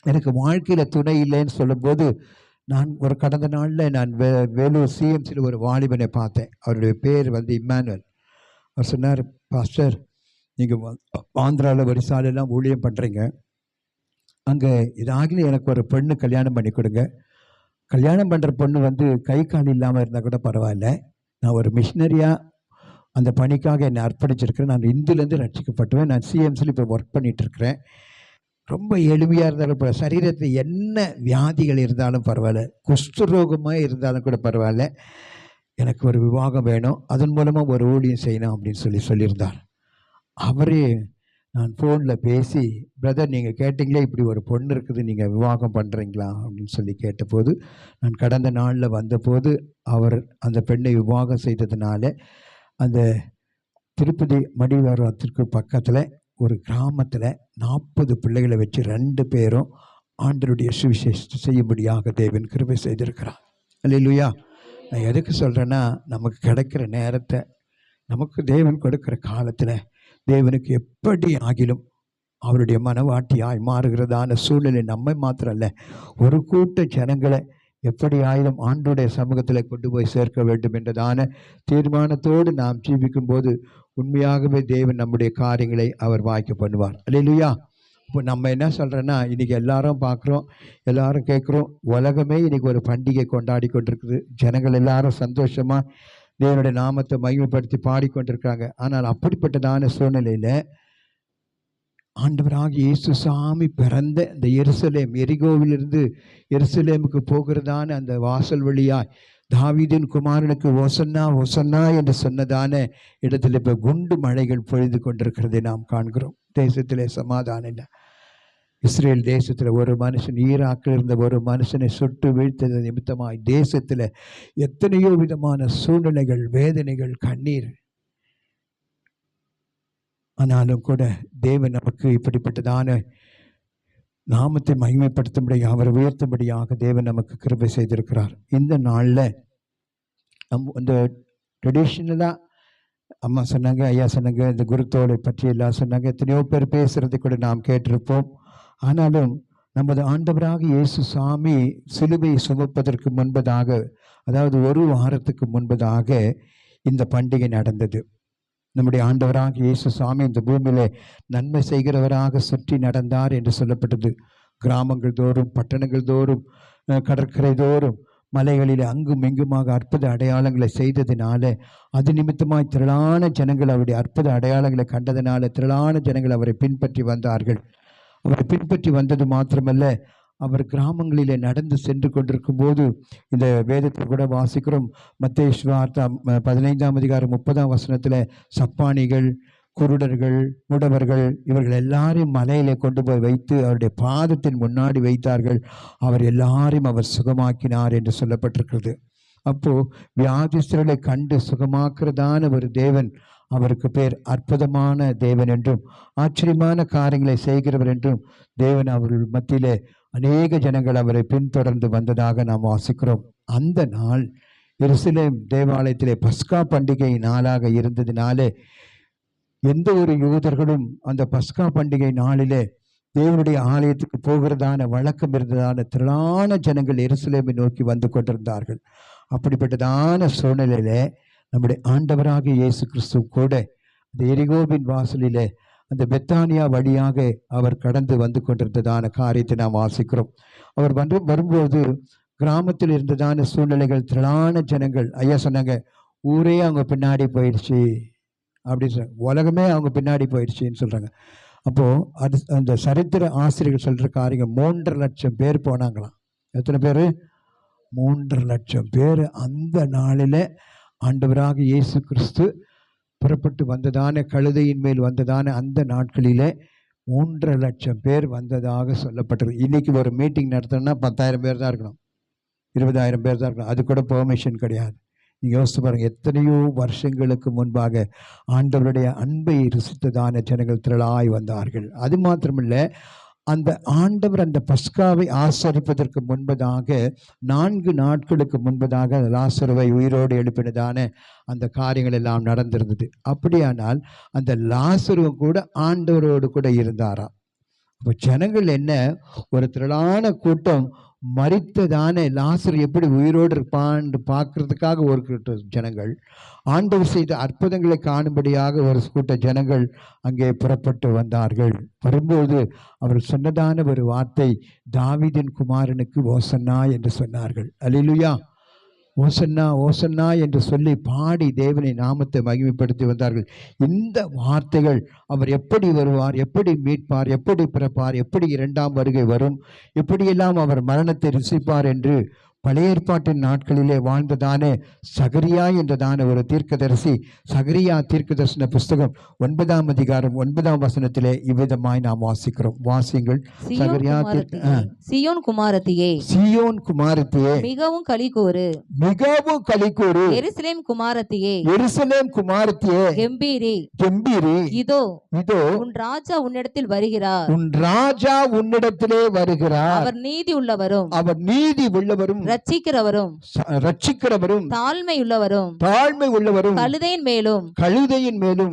எனக்கு வாழ்க்கையில் துணை இல்லைன்னு சொல்லும்போது நான் ஒரு கடந்த நாளில் நான் வேலூர் சிஎம்சியில் ஒரு வாலிபனை பார்த்தேன். அவருடைய பேர் இம்மானுவல். அவர் சொன்னார், பாஸ்டர் நீங்கள் ஆந்திராவில் ஒரு சாலையெல்லாம் ஊழியம் பண்ணுறீங்க, அங்கே இதாகிலும் எனக்கு ஒரு பெண்ணு கல்யாணம் பண்ணி கொடுங்க, கல்யாணம் பண்ணுற பொண்ணு கை கால் இல்லாமல் இருந்தால் கூட பரவாயில்ல, நான் ஒரு மிஷினரியாக அந்த பணிக்காக என்னை அர்ப்பணிச்சிருக்கிறேன், நான் இந்துலேருந்து ரட்சிக்கப்பட்டுவேன், நான் சிஎம்சியில் இப்போ ஒர்க் பண்ணிகிட்ருக்கிறேன், ரொம்ப எளிமையாக இருந்தாலும் பரவாயில்ல, சரீரத்தில் என்ன வியாதிகள் இருந்தாலும் பரவாயில்ல, குஷ்டரோகமாக இருந்தாலும் கூட பரவாயில்ல, எனக்கு ஒரு விவாகம் வேணும், அதன் மூலமாக ஒரு ஊழியம் செய்யணும் அப்படின்னு சொல்லியிருந்தார். அவரே நான் ஃபோனில் பேசி, பிரதர் நீங்கள் கேட்டிங்களே இப்படி ஒரு பொண்ணு இருக்குது, நீங்கள் விவாகம் பண்ணுறீங்களா அப்படின்னு கேட்டபோது, நான் கடந்த நாளில் வந்தபோது அவர் அந்த பெண்ணை விவாகம் செய்ததுனால அந்த திருப்பதி மடிவாரத்திற்கு பக்கத்தில் ஒரு கிராமத்தில் 40 பிள்ளைகளை வச்சு 2 பேரும் ஆண்டவருடைய சுவிசேஷத்தை செய்யும்படியாக தேவன் கிருபை செய்திருக்கிறார். அல்லேலூயா. நான் எதுக்கு சொல்கிறேன்னா, நமக்கு கிடைக்கிற நேரத்தை, நமக்கு தேவன் கொடுக்குற காலத்தில் தேவனுக்கு எப்படி ஆகிலும் அவருடைய மனவாட்டியாய் மாறுகிறதான சூழ்நிலை நம்மை மாத்திரம் அல்ல, ஒரு கூட்ட ஜனங்களை எப்படி ஆயிலும் ஆண்டவருடைய சமூகத்தில் கொண்டு போய் சேர்க்க வேண்டும் என்றதான தீர்மானத்தோடு நாம் ஜீவிக்கும் போது உண்மையாகவே தேவன் நம்முடைய காரியங்களை அவர் வாய்க்க பண்ணுவார். அல்லேலூயா. இப்போ நம்ம என்ன சொல்கிறோன்னா, இன்றைக்கி எல்லாரும் பார்க்குறோம், எல்லாரும் கேட்குறோம், உலகமே இன்றைக்கி ஒரு பண்டிகை கொண்டாடி கொண்டிருக்குது, ஜனங்கள் எல்லாரும் சந்தோஷமாக தேவனுடைய நாமத்தை மகிமைப்படுத்தி பாடிக்கொண்டிருக்காங்க. ஆனால் அப்படிப்பட்டதான சூழ்நிலையில் ஆண்டவராக இயேசு சாமி பிறந்த இந்த எருசலேம், எரிகோவிலிருந்து எருசலேமுக்கு போகிறதான அந்த வாசல் வழியாய் தாவீதின் குமாரனுக்கு ஒசன்னா ஒசன்னா என்று சொன்னதான இடத்துல இப்போ குண்டு மழைகள் பொழிந்து கொண்டிருக்கிறதை நாம் காண்கிறோம். தேசத்திலே சமாதானம் இல்லை. இஸ்ரேல் தேசத்தில் ஒரு மனுஷன், ஈராக்கில் இருந்த ஒரு மனுஷனை சுட்டு வீழ்த்தது நிமித்தமாய் தேசத்தில் எத்தனையோ விதமான சூழ்நிலைகள், வேதனைகள், கண்ணீர். ஆனாலும் கூட தேவன் நமக்கு இப்படிப்பட்டதான நாமத்தை மகிமைப்படுத்தும்படியாக, அவரை உயர்த்தும்படியாக தேவன் நமக்கு கிருபை செய்திருக்கிறார். இந்த நாளில் இந்த ட்ரெடிஷ்னலாக அம்மா சொன்னாங்க, ஐயா சொன்னாங்க, இந்த குருத்தோலை பற்றி எல்லாம் சொன்னாங்க, எத்தனையோ பேர் பேசுகிறதை கூட நாம் கேட்டிருப்போம். ஆனாலும் நமது ஆண்டவராக இயேசு சாமி சிலுவை சுமப்பதற்கு முன்பதாக, அதாவது ஒரு வாரத்துக்கு முன்பதாக இந்த பண்டிகை நடந்தது. நம்முடைய ஆண்டவராக இயேசு சாமி இந்த பூமியில நன்மை செய்கிறவராக சுற்றி நடந்தார் என்று சொல்லப்பட்டது. கிராமங்கள் தோறும், பட்டணங்கள் தோறும், கடற்கரை தோறும், மலைகளில் அங்கும் இங்குமாக அற்புத அடையாளங்களை செய்ததினால, அது நிமித்தமாய் திரளான ஜனங்கள் அவருடைய அற்புத அடையாளங்களை கண்டதினால திரளான ஜனங்கள் அவரை பின்பற்றி வந்தார்கள். அவரை பின்பற்றி வந்தது மாத்திரமல்ல, அவர் கிராமங்களிலே நடந்து சென்று கொண்டிருக்கும் போது இந்த வேதத்தில் கூட வாசிக்கிறோம். மத்தேயு சுவார்த்தை 15ஆம் அதிகாரம் 30ஆம் வசனத்தில் சப்பானிகள், குருடர்கள், முடவர்கள் இவர்கள் எல்லாரையும் மலையிலே கொண்டு போய் வைத்து அவருடைய பாதத்தின் முன்னாடி வைத்தார்கள். அவர் எல்லாரையும் அவர் சுகமாக்கினார் என்று சொல்லப்பட்டிருக்கிறது. அப்போ வியாதிஸ்தர்களை கண்டு சுகமாக்குறதான ஒரு தேவன், அவருக்கு பேர் அற்புதமான தேவன் என்றும் ஆச்சரியமான காரியங்களை செய்கிறவர் என்றும் தேவன் அவர்கள் மத்தியிலே அநேக ஜனங்கள் அவரை பின்தொடர்ந்து வந்ததாக நாம் வாசிக்கிறோம். அந்த நாள் எருசலேம் தேவாலயத்திலே பஸ்கா பண்டிகை நாளாக இருந்ததினாலே எந்த ஒரு யூதர்களும் அந்த பஸ்கா பண்டிகை நாளிலே தேவனுடைய ஆலயத்துக்கு போகிறதான வழக்கம் இருந்ததான திரளான ஜனங்கள் எருசலேமை நோக்கி வந்து கொண்டிருந்தார்கள். அப்படிப்பட்டதான சூழ்நிலையில நம்முடைய ஆண்டவராக இயேசு கிறிஸ்து கூட அந்த எரிகோவின் வாசலிலே அந்த பெத்தானியா வழியாக அவர் கடந்து வந்து கொண்டிருந்ததான காரியத்தை நாம் வாசிக்கிறோம். அவர் வரும்போது கிராமத்தில் இருந்ததான சூழ்நிலைகள், திரளான ஜனங்கள், ஐயா சொன்னாங்க, ஊரே அவங்க பின்னாடி போயிடுச்சு அப்படின்னு சொல்றாங்க, உலகமே அவங்க பின்னாடி போயிடுச்சுன்னு சொல்றாங்க. அப்போ அது அந்த சரித்திர ஆசிரியர்கள் சொல்ற காரியம், 3.5 லட்சம் பேர் போனாங்களாம். எத்தனை பேர்? 3.5 லட்சம் பேர் அந்த நாளில் ஆண்டவராக இயேசு கிறிஸ்து புறப்பட்டு வந்ததான கழுதையின் மேல் வந்ததான அந்த நாட்களிலே 3.5 லட்சம் பேர் வந்ததாக சொல்லப்பட்டது. இன்னைக்கு ஒரு மீட்டிங் நடத்தணும்னா 10,000 பேர் தான் இருக்கணும், 20,000 பேர் தான் இருக்கணும். அது கூட பெர்மிஷன் கிடையாது. நீங்கள் யோசித்து பாருங்கள், எத்தனையோ வருஷங்களுக்கு முன்பாக ஆண்டவருடைய அன்பை ருசித்ததான ஜனங்கள் திரளாய் வந்தார்கள். அது மாத்திரமில்லை, அந்த ஆண்டவர் அந்த பஸ்காவை ஆசரிப்பதற்கு முன்பதாக 4 நாட்களுக்கு முன்பதாக லாசருவை உயிரோடு எழுப்பினதான அந்த காரியங்கள் எல்லாம் நடந்திருந்தது. அப்படியானால் அந்த லாசரு கூட ஆண்டவரோடு கூட இருந்தாராம். இப்போ ஜனங்கள் என்ன, ஒரு திரளான கூட்டம் மரித்ததான லாசர் எப்படி உயிரோடு இருப்பான்னு பார்க்கறதுக்காக ஒரு கூட்ட ஜனங்கள், ஆண்டவர் செய்த அற்புதங்களை காணும்படியாக ஒரு கூட்ட ஜனங்கள் அங்கே புறப்பட்டு வந்தார்கள். வரும்போது அவர் சொன்னதான ஒரு வார்த்தை, தாவீதின் குமாரனுக்கு ஓசன்னா என்று சொன்னார்கள். அல்லேலூயா, ஓசன்னா ஓசன்னா என்று சொல்லி பாடி தேவனை நாமத்தை மகிமைப்படுத்தி வந்தார்கள். இந்த வார்த்தைகள், அவர் எப்படி வருவார், எப்படி மீட்பார், எப்படி பிறப்பார், எப்படி 2ஆம் வருகை வரும், எப்படியெல்லாம் அவர் மரணத்தை ருசிப்பார் என்று பழைய ஏற்பாட்டின் நாட்களிலே வாழ்ந்ததான சகரியா என்றதான ஒரு தீர்க்கதரிசி, சகரியா தீர்க்கதரிசன புஸ்தகம் 9ஆம் அதிகாரம் 9ஆம் வசனத்திலே இவ்விதமாய் நாம் வாசிக்கிறோம். வாசிங்கள். சகரியா, சீயோன் குமாரத்தியே, சீயோன் குமாரத்தியே, மிகவும் களிகூறு, மிகவும் களிகூறு. எருசலேம் குமாரத்தியே, எருசலேம் குமாரத்தியே, கெம்பீரி, கெம்பீரி. இதோ இதோ உன் ராஜா உன்னிடத்தில் வருகிறார், உன் ராஜா உன்னிடத்திலே வருகிறார். அவர் நீதி உள்ளவரும், அவர் நீதி உள்ளவரும், ரட்சிக்கிறவரும், தாழ்மை உள்ளவரும், கழுதையின் மேலும்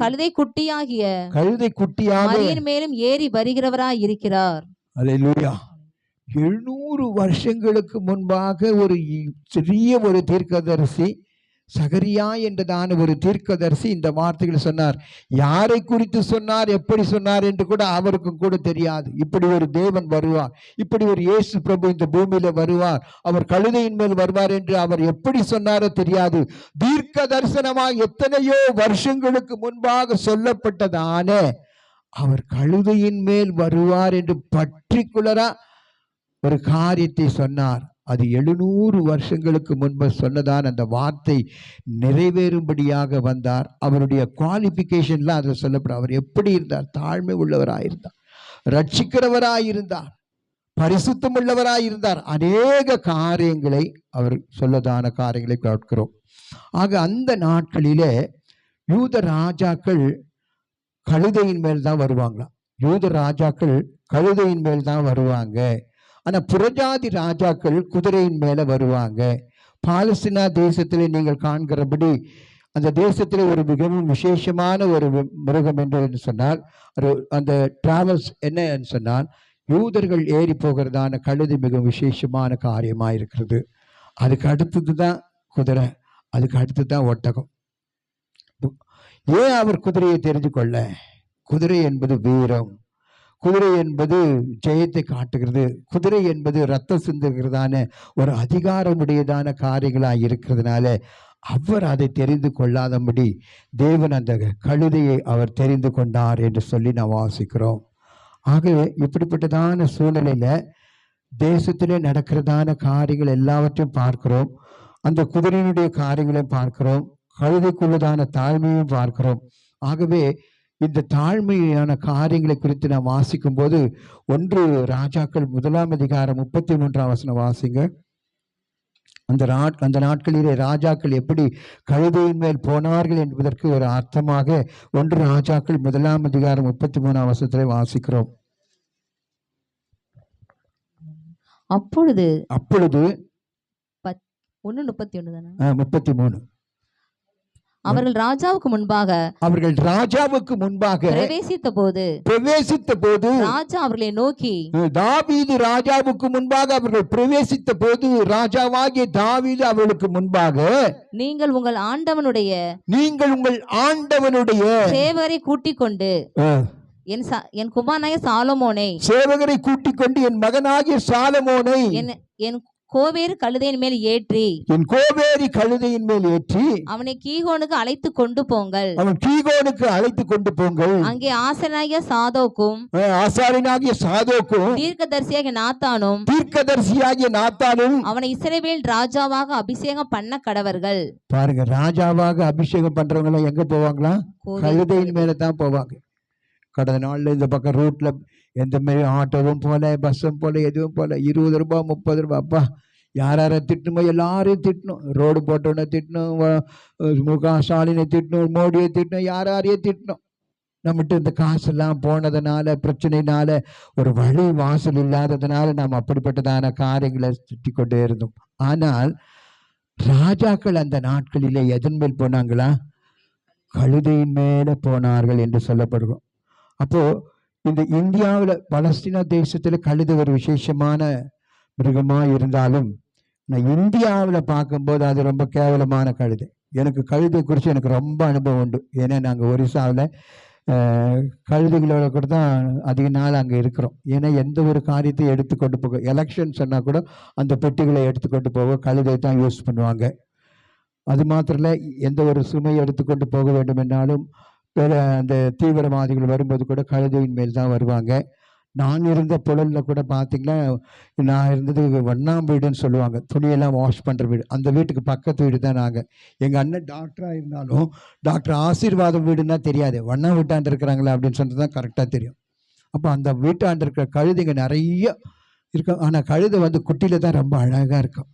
கழுதை குட்டியாகிய மரியின் மேலும் ஏறி வருகிறவராய் இருக்கிறார். அல்லேலூயா. 700 வருஷங்களுக்கு முன்பாக ஒரு சிறிய ஒரு தீர்க்கதரிசி, சகரியா என்றதான ஒரு தீர்க்கதரிசி இந்த வார்த்தைகள் சொன்னார். யாரை குறித்து சொன்னார், எப்படி சொன்னார் என்று கூட அவருக்கும் கூட தெரியாது. இப்படி ஒரு தேவன் வருவார், இப்படி ஒரு இயேசு பிரபு இந்த பூமியில வருவார், அவர் கழுதையின் மேல் வருவார் என்று அவர் எப்படி சொன்னாரோ தெரியாது. தீர்க்க தரிசனமாக எத்தனையோ வருஷங்களுக்கு முன்பாக சொல்லப்பட்டதான அவர் கழுதையின் மேல் வருவார் என்று பர்டிகுலரா ஒரு காரியத்தை சொன்னார். அது 700 வருஷங்களுக்கு முன்பு சொன்னதான் அந்த வார்த்தை நிறைவேறும்படியாக வந்தார். அவருடைய குவாலிஃபிகேஷன்லாம் அதில் சொல்லப்படும். அவர் எப்படி இருந்தார்? தாழ்மை உள்ளவராயிருந்தார், ரட்சிக்கிறவராயிருந்தார், பரிசுத்தம் உள்ளவராயிருந்தார். அநேக காரியங்களை அவர் சொல்லதான காரியங்களை பார்க்கிறோம். ஆக அந்த நாட்களிலே யூத ராஜாக்கள் கழுதையின் மேல் தான் வருவாங்களாம். யூத ராஜாக்கள் கழுதையின் மேல் தான் வருவாங்க. ஆனால் புறஜாதி ராஜாக்கள் குதிரையின் மேலே வருவாங்க. பாலஸ்தீனா தேசத்திலே நீங்கள் காண்கிறபடி அந்த தேசத்தில் ஒரு மிகவும் விசேஷமான ஒரு மிருகம் என்று சொன்னால், அந்த டிராவல்ஸ் என்ன சொன்னால், யூதர்கள் ஏறி போகிறதான கழுதை மிகவும் விசேஷமான காரியமாக இருக்கிறது. அதுக்கு அடுத்தது தான் குதிரை, அதுக்கு அடுத்தது தான் ஒட்டகம். ஏன் அவர் குதிரையை தெரிந்து கொள்ள? குதிரை என்பது வீரம், குதிரை என்பது ஜெயத்தை காட்டுகிறது, குதிரை என்பது ரத்தம் சிந்துகிறதான ஒரு அதிகாரமுடையதான காரியங்களாக இருக்கிறதுனால அவர் அதை தெரிந்து கொள்ளாதபடி தேவன் அந்த கழுதையை அவர் தெரிந்து கொண்டார் என்று சொல்லி நாம் வாசிக்கிறோம். ஆகவே இப்படிப்பட்டதான சூழ்நிலையில தேசத்திலே நடக்கிறதான காரியங்கள் எல்லாவற்றையும் பார்க்கிறோம். அந்த குதிரையினுடைய காரியங்களையும் பார்க்கிறோம், கழுதைக்குள்ளதான தாழ்மையும் பார்க்கிறோம். ஆகவே இந்த தாழ்மையான காரியங்களை குறித்து நாம் வாசிக்கும் போது 1 ராஜாக்கள் 1 அதிகாரம் 33 வசனம் வாசிங்க. அந்த நாட்களிலே ராஜாக்கள் எப்படி கழுதையின் மேல் போனார்கள் என்பதற்கு ஒரு அர்த்தமாக 1 ராஜாக்கள் 1 அதிகாரம் 33 வசனத்திலே வாசிக்கிறோம். அப்பொழுது 1:31 தானே? 33. அவர்கள் ராஜாவுக்கு முன்பாக பிரவேசித்த போது ராஜா அவர்களை நோக்கி, தாவீது ராஜாவுக்கு முன்பாக அவர்கள் பிரவேசித்த போது ராஜாவாகிய தாவீது அவர்களுக்கு முன்பாக, நீங்கள் உங்கள் ஆண்டவனுடைய சேவகரை கூட்டிக் கொண்டு என் குமாரனாகிய சாலமோனை, சேவகரை கூட்டிக் கொண்டு என் மகனாகிய சாலமோனை என் கோவேறு கழுதையின் மேல் ஏற்றி அவனை கீகோனுக்கு அழைத்து கொண்டு போங்கள். அங்கே ஆசாரியனாகிய சாதோக்கும் தீர்க்கதரிசியாகிய நாத்தானும் அவனை இஸ்ரவேல் ராஜாவாக அபிஷேகம் பண்ண கடவர்கள். பாருங்க, ராஜாவாக அபிஷேகம் பண்றவங்க எங்க போவாங்களா? கழுதையின் மேலதான் போவாங்க. கடந்த நாள்ல இந்த பக்கம் ரூட்ல எந்த மாதிரி ஆட்டோவும் போல, பஸ்ஸும் போல, எதுவும் போல, 20 ரூபாய் 30 ரூபாய், அப்பா யார திட்டணுமோ எல்லாரையும் திட்டணும். ரோடு போட்டவனை திட்டணும், முக ஸ்டாலினை திட்டணும், மோடியை திட்டணும், யாரையும் திட்டணும். நம்மகிட்ட இந்த காசெல்லாம் போனதுனால, பிரச்சனைனால, ஒரு வழி வாசல் இல்லாததுனால நாம் அப்படிப்பட்டதான காரியங்களை திட்டி கொண்டே இருந்தோம். ஆனால் ராஜாக்கள் அந்த நாட்களிலே எதன் மேல் போனாங்களா? கழுதையின் மேல போனார்கள் என்று சொல்லப்படுகிறோம். அப்போ இந்த இந்தியாவில் பலஸ்தீனா தேசத்துல கழுதை ஒரு விசேஷமான மிருகமா இருந்தாலும், நான் இந்தியாவில் பார்க்கும்போது அது ரொம்ப கேவலமான கழுதை. எனக்கு கழுதை குறித்து எனக்கு ரொம்ப அனுபவம் உண்டு. ஏன்னா நாங்கள் ஒரிசாவில் கழுதைகளோட கூட தான் அதிக நாள் அங்கே இருக்கிறோம். ஏன்னா எந்த ஒரு காரியத்தையும் எடுத்துக்கொண்டு போக, எலெக்ஷன் சொன்னால் கூட அந்த பெட்டிகளை எடுத்துக்கொண்டு போக கழுதை தான் யூஸ் பண்ணுவாங்க. அது மாத்திரம் இல்லை, எந்த ஒரு சுமையை எடுத்துக்கொண்டு போக வேண்டும் என்றாலும் வேற அந்த தீவிரவாதிகள் வரும்போது கூட கழுதையின் மேல் தான் வருவாங்க. நான் இருந்த புழலில் கூட பார்த்தீங்கன்னா, நான் இருந்தது வண்ணாம் வீடுன்னு சொல்லுவாங்க, துணியெல்லாம் வாஷ் பண்ணுற வீடு. அந்த வீட்டுக்கு பக்கத்து வீடு தான் நாங்கள். எங்கள் அண்ணன் டாக்டராக இருந்தாலும் டாக்டர் ஆசீர்வாதம் வீடுன்னா தெரியாது, வண்ணா வீட்டாண்டு இருக்கிறாங்களா அப்படின்னு சொல்லிட்டு தான் கரெக்டாக தெரியும். அப்போ அந்த வீட்டாண்டு இருக்கிற கழுதைங்க நிறைய இருக்கும். ஆனால் கழுதை வந்து குட்டியில் தான் ரொம்ப அழகாக இருக்கும்,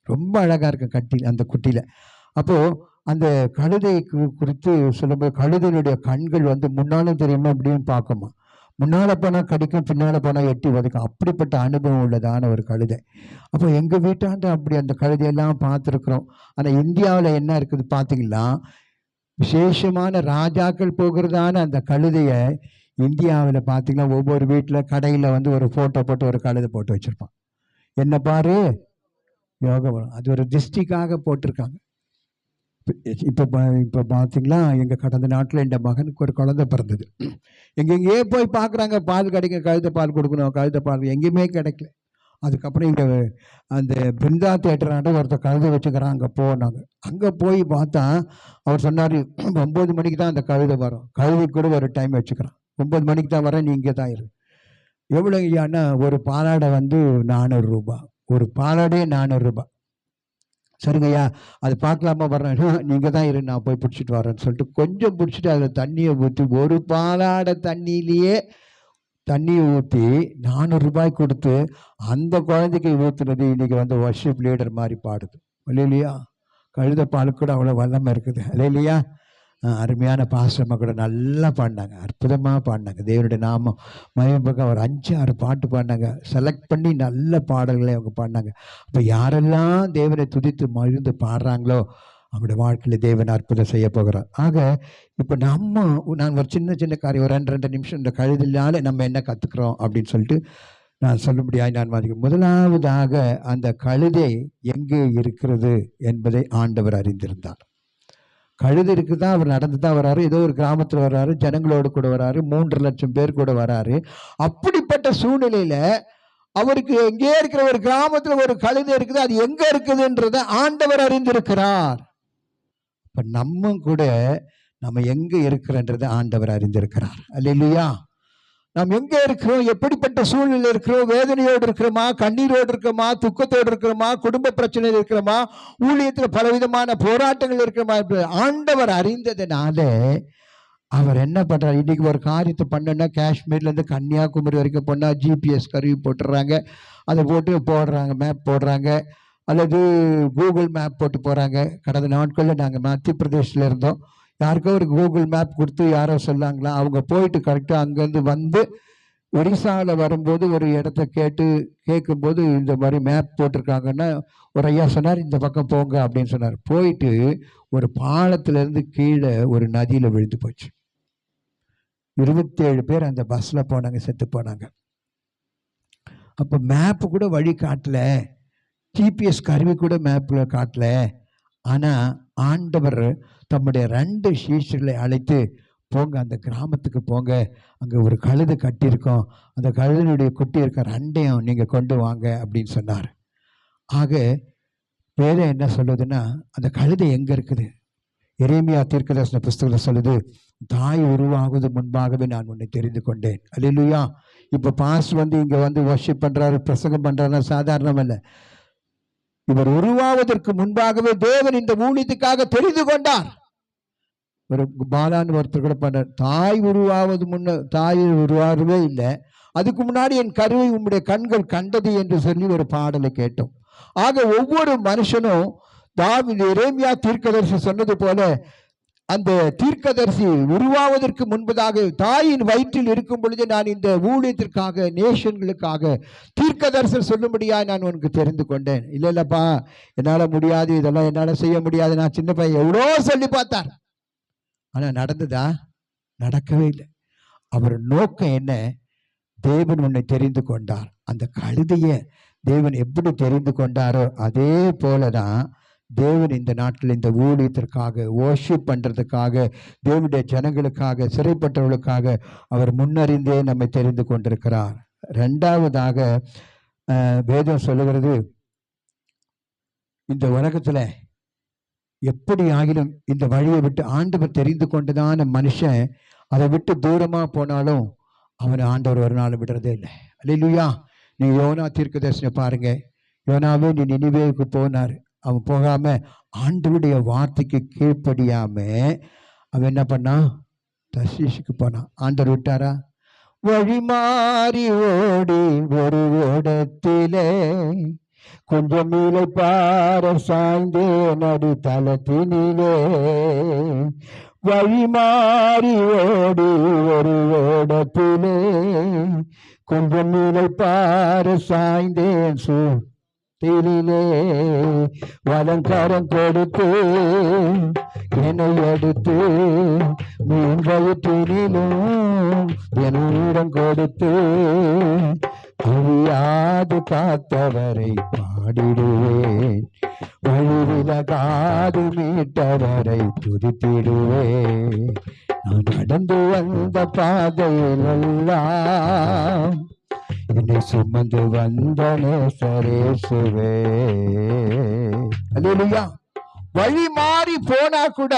ரொம்ப அழகாக இருக்கும் கட்டியில், அந்த குட்டியில். அப்போது அந்த கழுதை குறித்து சொல்லும்போது, கழுதையினுடைய கண்கள் வந்து முன்னாலும் தெரியுமா இப்படியும் பார்க்குமா, முன்னால் போனால் கடிக்கும், பின்னால் போனால் எட்டி உதைக்கும். அப்படிப்பட்ட அனுபவம் உள்ளதான ஒரு கழுதை. அப்போ எங்கள் வீட்டாண்ட அப்படி அந்த கழுதையெல்லாம் பார்த்துருக்குறோம். ஆனால் இந்தியாவில் என்ன இருக்குது பார்த்தீங்கன்னா, விசேஷமான ராஜாக்கள் போகிறதான அந்த கழுதையை இந்தியாவில் பார்த்தீங்கன்னா ஒவ்வொரு வீட்டில் கடையில் வந்து ஒரு ஃபோட்டோ போட்டு ஒரு கழுதை போட்டு வச்சுருப்பான். என்ன பாரு யோகம், அது ஒரு திருஷ்டிக்காக போட்டிருக்காங்க. இப்போ பார்த்தீங்களா, எங்கள் கடந்த நாட்டில் என் மகனுக்கு ஒரு குழந்தை பிறந்தது. எங்கெங்கேயே போய் பார்க்குறாங்க, பால் கிடைக்கும், கழுதை பால் கொடுக்கணும், கழுதை பால் எங்கேயுமே கிடைக்கல. அதுக்கப்புறம் இங்கே அந்த பிருந்தா தேட்டராண்ட ஒருத்தர் கழுதை வச்சுக்கிறான், அங்கே போனாங்க. அங்கே போய் பார்த்தா அவர் சொன்னார், 9 மணிக்கு தான் அந்த கழுதை வரும், கழுதை கூட ஒரு டைம் வச்சுக்கிறான், 9 மணிக்கு தான் வரேன், நீ இங்கே தான் இரு. எவ்வளோ ஐயான்னா, ஒரு பாலாடை வந்து 400 ரூபாய், ஒரு பாலாடே 400 ரூபாய். சரிங்கய்யா, அது பார்க்கலாமா, வர்றேன், நீங்கள் தான் இரு, நான் போய் பிடிச்சிட்டு வரேன்னு சொல்லிட்டு கொஞ்சம் பிடிச்சிட்டு அதில் தண்ணியை ஊற்றி, ஒரு பாலாடை தண்ணியிலேயே தண்ணியை ஊற்றி 400 ரூபாய் கொடுத்து அந்த குழந்தைக்கு ஊற்றுனது இன்னைக்கு வந்து வர்ஷிப் லீடர் மாதிரி பாடுது. இல்லையா? கழுத பால் கூட அவ்வளோ வல்லமை இருக்குது. இல்லையா? அருமையான பாஸ்டர்மா கூட நல்லா பாடினாங்க, அற்புதமாக பாடினாங்க. தேவனுடைய நாமம் மகிமைப்பக்க ஒரு 5-6 பாட்டு பாடினாங்க, செலக்ட் பண்ணி நல்ல பாடல்களை அவங்க பாடினாங்க. அப்போ யாரெல்லாம் தேவனை துதித்து மகிழ்ந்து பாடுறாங்களோ அவங்களுடைய வாழ்க்கையில் தேவன் அற்புதம் செய்ய போகிறார். ஆக இப்போ நான் ஒரு சின்ன காரியம், ஒரு 2 நிமிஷம் இந்த கழுதினால நம்ம என்ன கற்றுக்குறோம் அப்படின்னு சொல்லிட்டு நான் சொல்லும்படியாக நான் வாதிக்கிறேன். முதலாவதாக அந்த கழுதை எங்கே இருக்கிறது என்பதை ஆண்டவர் அறிந்திருந்தார். கழுதை இருக்குதான், அவர் நடந்து தான் வர்றாரு, ஏதோ ஒரு கிராமத்தில் வர்றாரு, ஜனங்களோடு கூட வர்றாரு, 3 லட்சம் பேர் கூட வர்றாரு. அப்படிப்பட்ட சூழ்நிலையில அவருக்கு எங்கே இருக்கிற ஒரு கிராமத்தில் ஒரு கழுதை இருக்குது, அது எங்க இருக்குதுன்றத ஆண்டவர் அறிந்திருக்கிறார். இப்ப நம்ம எங்க இருக்கிறன்றதை ஆண்டவர் அறிந்திருக்கிறார். அல்லேலூயா. நாம் எங்க இருக்கிறோம், எப்படிப்பட்ட சூழ்நிலை இருக்கிறோம், வேதனையோடு இருக்கிறோமா, கண்ணீரோடு இருக்கிறோமா, துக்கத்தோடு இருக்கிறோமா, குடும்ப பிரச்சனையில் இருக்கிறோமா, ஊழியத்தில் பலவிதமான போராட்டங்கள் இருக்கிறோமா, ஆண்டவர் அறிந்ததுனால அவர் என்ன பண்றாரு, இன்னைக்கு ஒரு காரியத்தை பண்ணனா காஷ்மீர்லேருந்து கன்னியாகுமரி வரைக்கும் போனால் ஜிபிஎஸ் கருவி போட்டுடுறாங்க. அதை போடுறாங்க, மேப் போடுறாங்க, அல்லது கூகுள் மேப் போட்டு போகிறாங்க. கடந்த நாட்களில் நாங்கள் மத்திய பிரதேசில் இருந்தோம். யாருக்கோ ஒரு கூகுள் மேப் கொடுத்து யாரோ சொன்னாங்களா, அவங்க போயிட்டு கரெக்டாக அங்கேருந்து வந்து ஒரிசாவில் வரும்போது ஒரு இடத்த கேட்கும்போது இந்த மாதிரி மேப் போட்டிருக்காங்கன்னா, ஒரு ஐயா சொன்னார் இந்த பக்கம் போங்க அப்படின்னு சொன்னார். போயிட்டு ஒரு பாலத்திலேருந்து கீழே ஒரு நதியில் விழுந்து போச்சு. 27 பேர் அந்த பஸ்ஸில் போனாங்க, செத்து போனாங்க. அப்போ மேப்பு கூட வழி காட்டல, ஜிபிஎஸ் கருவி கூட மேப்பில் காட்டல. ஆனால் ஆண்டவர் தம்முடைய 2 சீஷர்களை அழைத்து, போங்க அந்த கிராமத்துக்கு போங்க, அங்கே ஒரு கழுதை கட்டியிருக்கோம், அந்த கழுதையுடைய குட்டி இருக்க 2ஐயும் நீங்கள் கொண்டு வாங்க அப்படின்னு சொன்னார். ஆக வேதம் என்ன சொல்லுதுன்னா, அந்த கழுதை எங்கே இருக்குது? எரேமியா தீர்க்கதரிசன புஸ்தகத்தில் சொல்லுது, தாய் உருவாகுவது முன்பாகவே நான் உன்னை தெரிந்து கொண்டேன். அல்லேலூயா. இப்போ பாஸ் இங்கே வர்ஷிப் பண்ணுறாரு, பிரசங்கம் பண்ணுறாருன்னா சாதாரணம் இல்லை. இவர் உருவாவதற்கு முன்பாகவே தேவன் இந்த ஊழியத்துக்காக தெரிந்து கொண்டார். ஒரு பாலான்னு ஒருத்தர் கூட பண்ணார், தாய் உருவாகவே இல்லை, அதுக்கு முன்னாடி என் கருவை உம்முடைய கண்கள் கண்டது என்று சொல்லி ஒரு பாடலை கேட்டோம். ஆக ஒவ்வொரு மனுஷனும் எரேமியா தீர்க்கதரிசி சொன்னது போல அந்த தீர்க்கதரிசி உருவாவதற்கு முன்பதாக தாயின் வயிற்றில் இருக்கும் பொழுது நான் இந்த ஊழியத்திற்காக, நேஷன்களுக்காக தீர்க்கதரிசனம் சொல்லும்படியாக நான் உனக்கு தெரிந்து கொண்டேன். இல்லப்பா என்னால் முடியாது, இதெல்லாம் என்னால் செய்ய முடியாது, நான் சின்ன பையன், எவ்வளோ சொல்லி பார்த்தார். ஆனால் நடந்ததா? நடக்கவே இல்லை. அவர் நோக்கம் என்ன? தேவன் உன்னை தெரிந்து கொண்டார். அந்த கழுதையை தேவன் எப்படி தெரிந்து கொண்டாரோ அதே போலதான் தேவன் இந்த நாட்டில் இந்த ஊழியத்திற்காக, வர்ஷிப் பண்ணுறதுக்காக, தேவனுடைய ஜனங்களுக்காக, சிறைப்பட்டவர்களுக்காக அவர் முன்னறிந்தே நம்மை தெரிந்து கொண்டிருக்கிறார். 2வதாக வேதம் சொல்லுகிறது, இந்த உலகத்தில் எப்படி ஆகிலும் இந்த வழியை விட்டு ஆண்டவர் தெரிந்து கொண்டதான மனுஷன் அதை விட்டு தூரமாக போனாலும் அவனை ஆண்டவர் ஒரு நாள் விடுறதே இல்லை. அல்லேலூயா. நீ யோனா தீர்க்கதரிசனம் பாருங்க. யோனாவே நீ நினிவேவுக்கு போனார், அவன் போகாம ஆண்டவருடைய வார்த்தைக்கு கீழ்ப்படியாம அவன் என்ன பண்ணான்? தர்ஷீஷுக்கு போனான். ஆண்டவர் விட்டாரா? வழி மாறி ஓடி ஒரு ஓடத்திலே கொஞ்சம் நீலை பார சாய்ந்தே நடு தளத்தினிலே, வழி மாறி ஓடி ஒரு ஓடத்திலே கொஞ்சம் நீலை பார சாய்ந்தேன் சூத்திலே, வலங்கரம் கொடுத்து என்னை எடுத்து மீன் வயிற்றினிலும் என்னிடம் கொடுத்து அழியாது காத்தவரை பாடிடுவேன், வழிவிலகாது மீட்டவரை துதித்திடுவேன். நான் நடந்து வந்த பாதையில் எல்லாம் என்னை சுமந்து வந்த நேசரேசுவே. அல்லேலூயா. வழி மாறி போனா கூட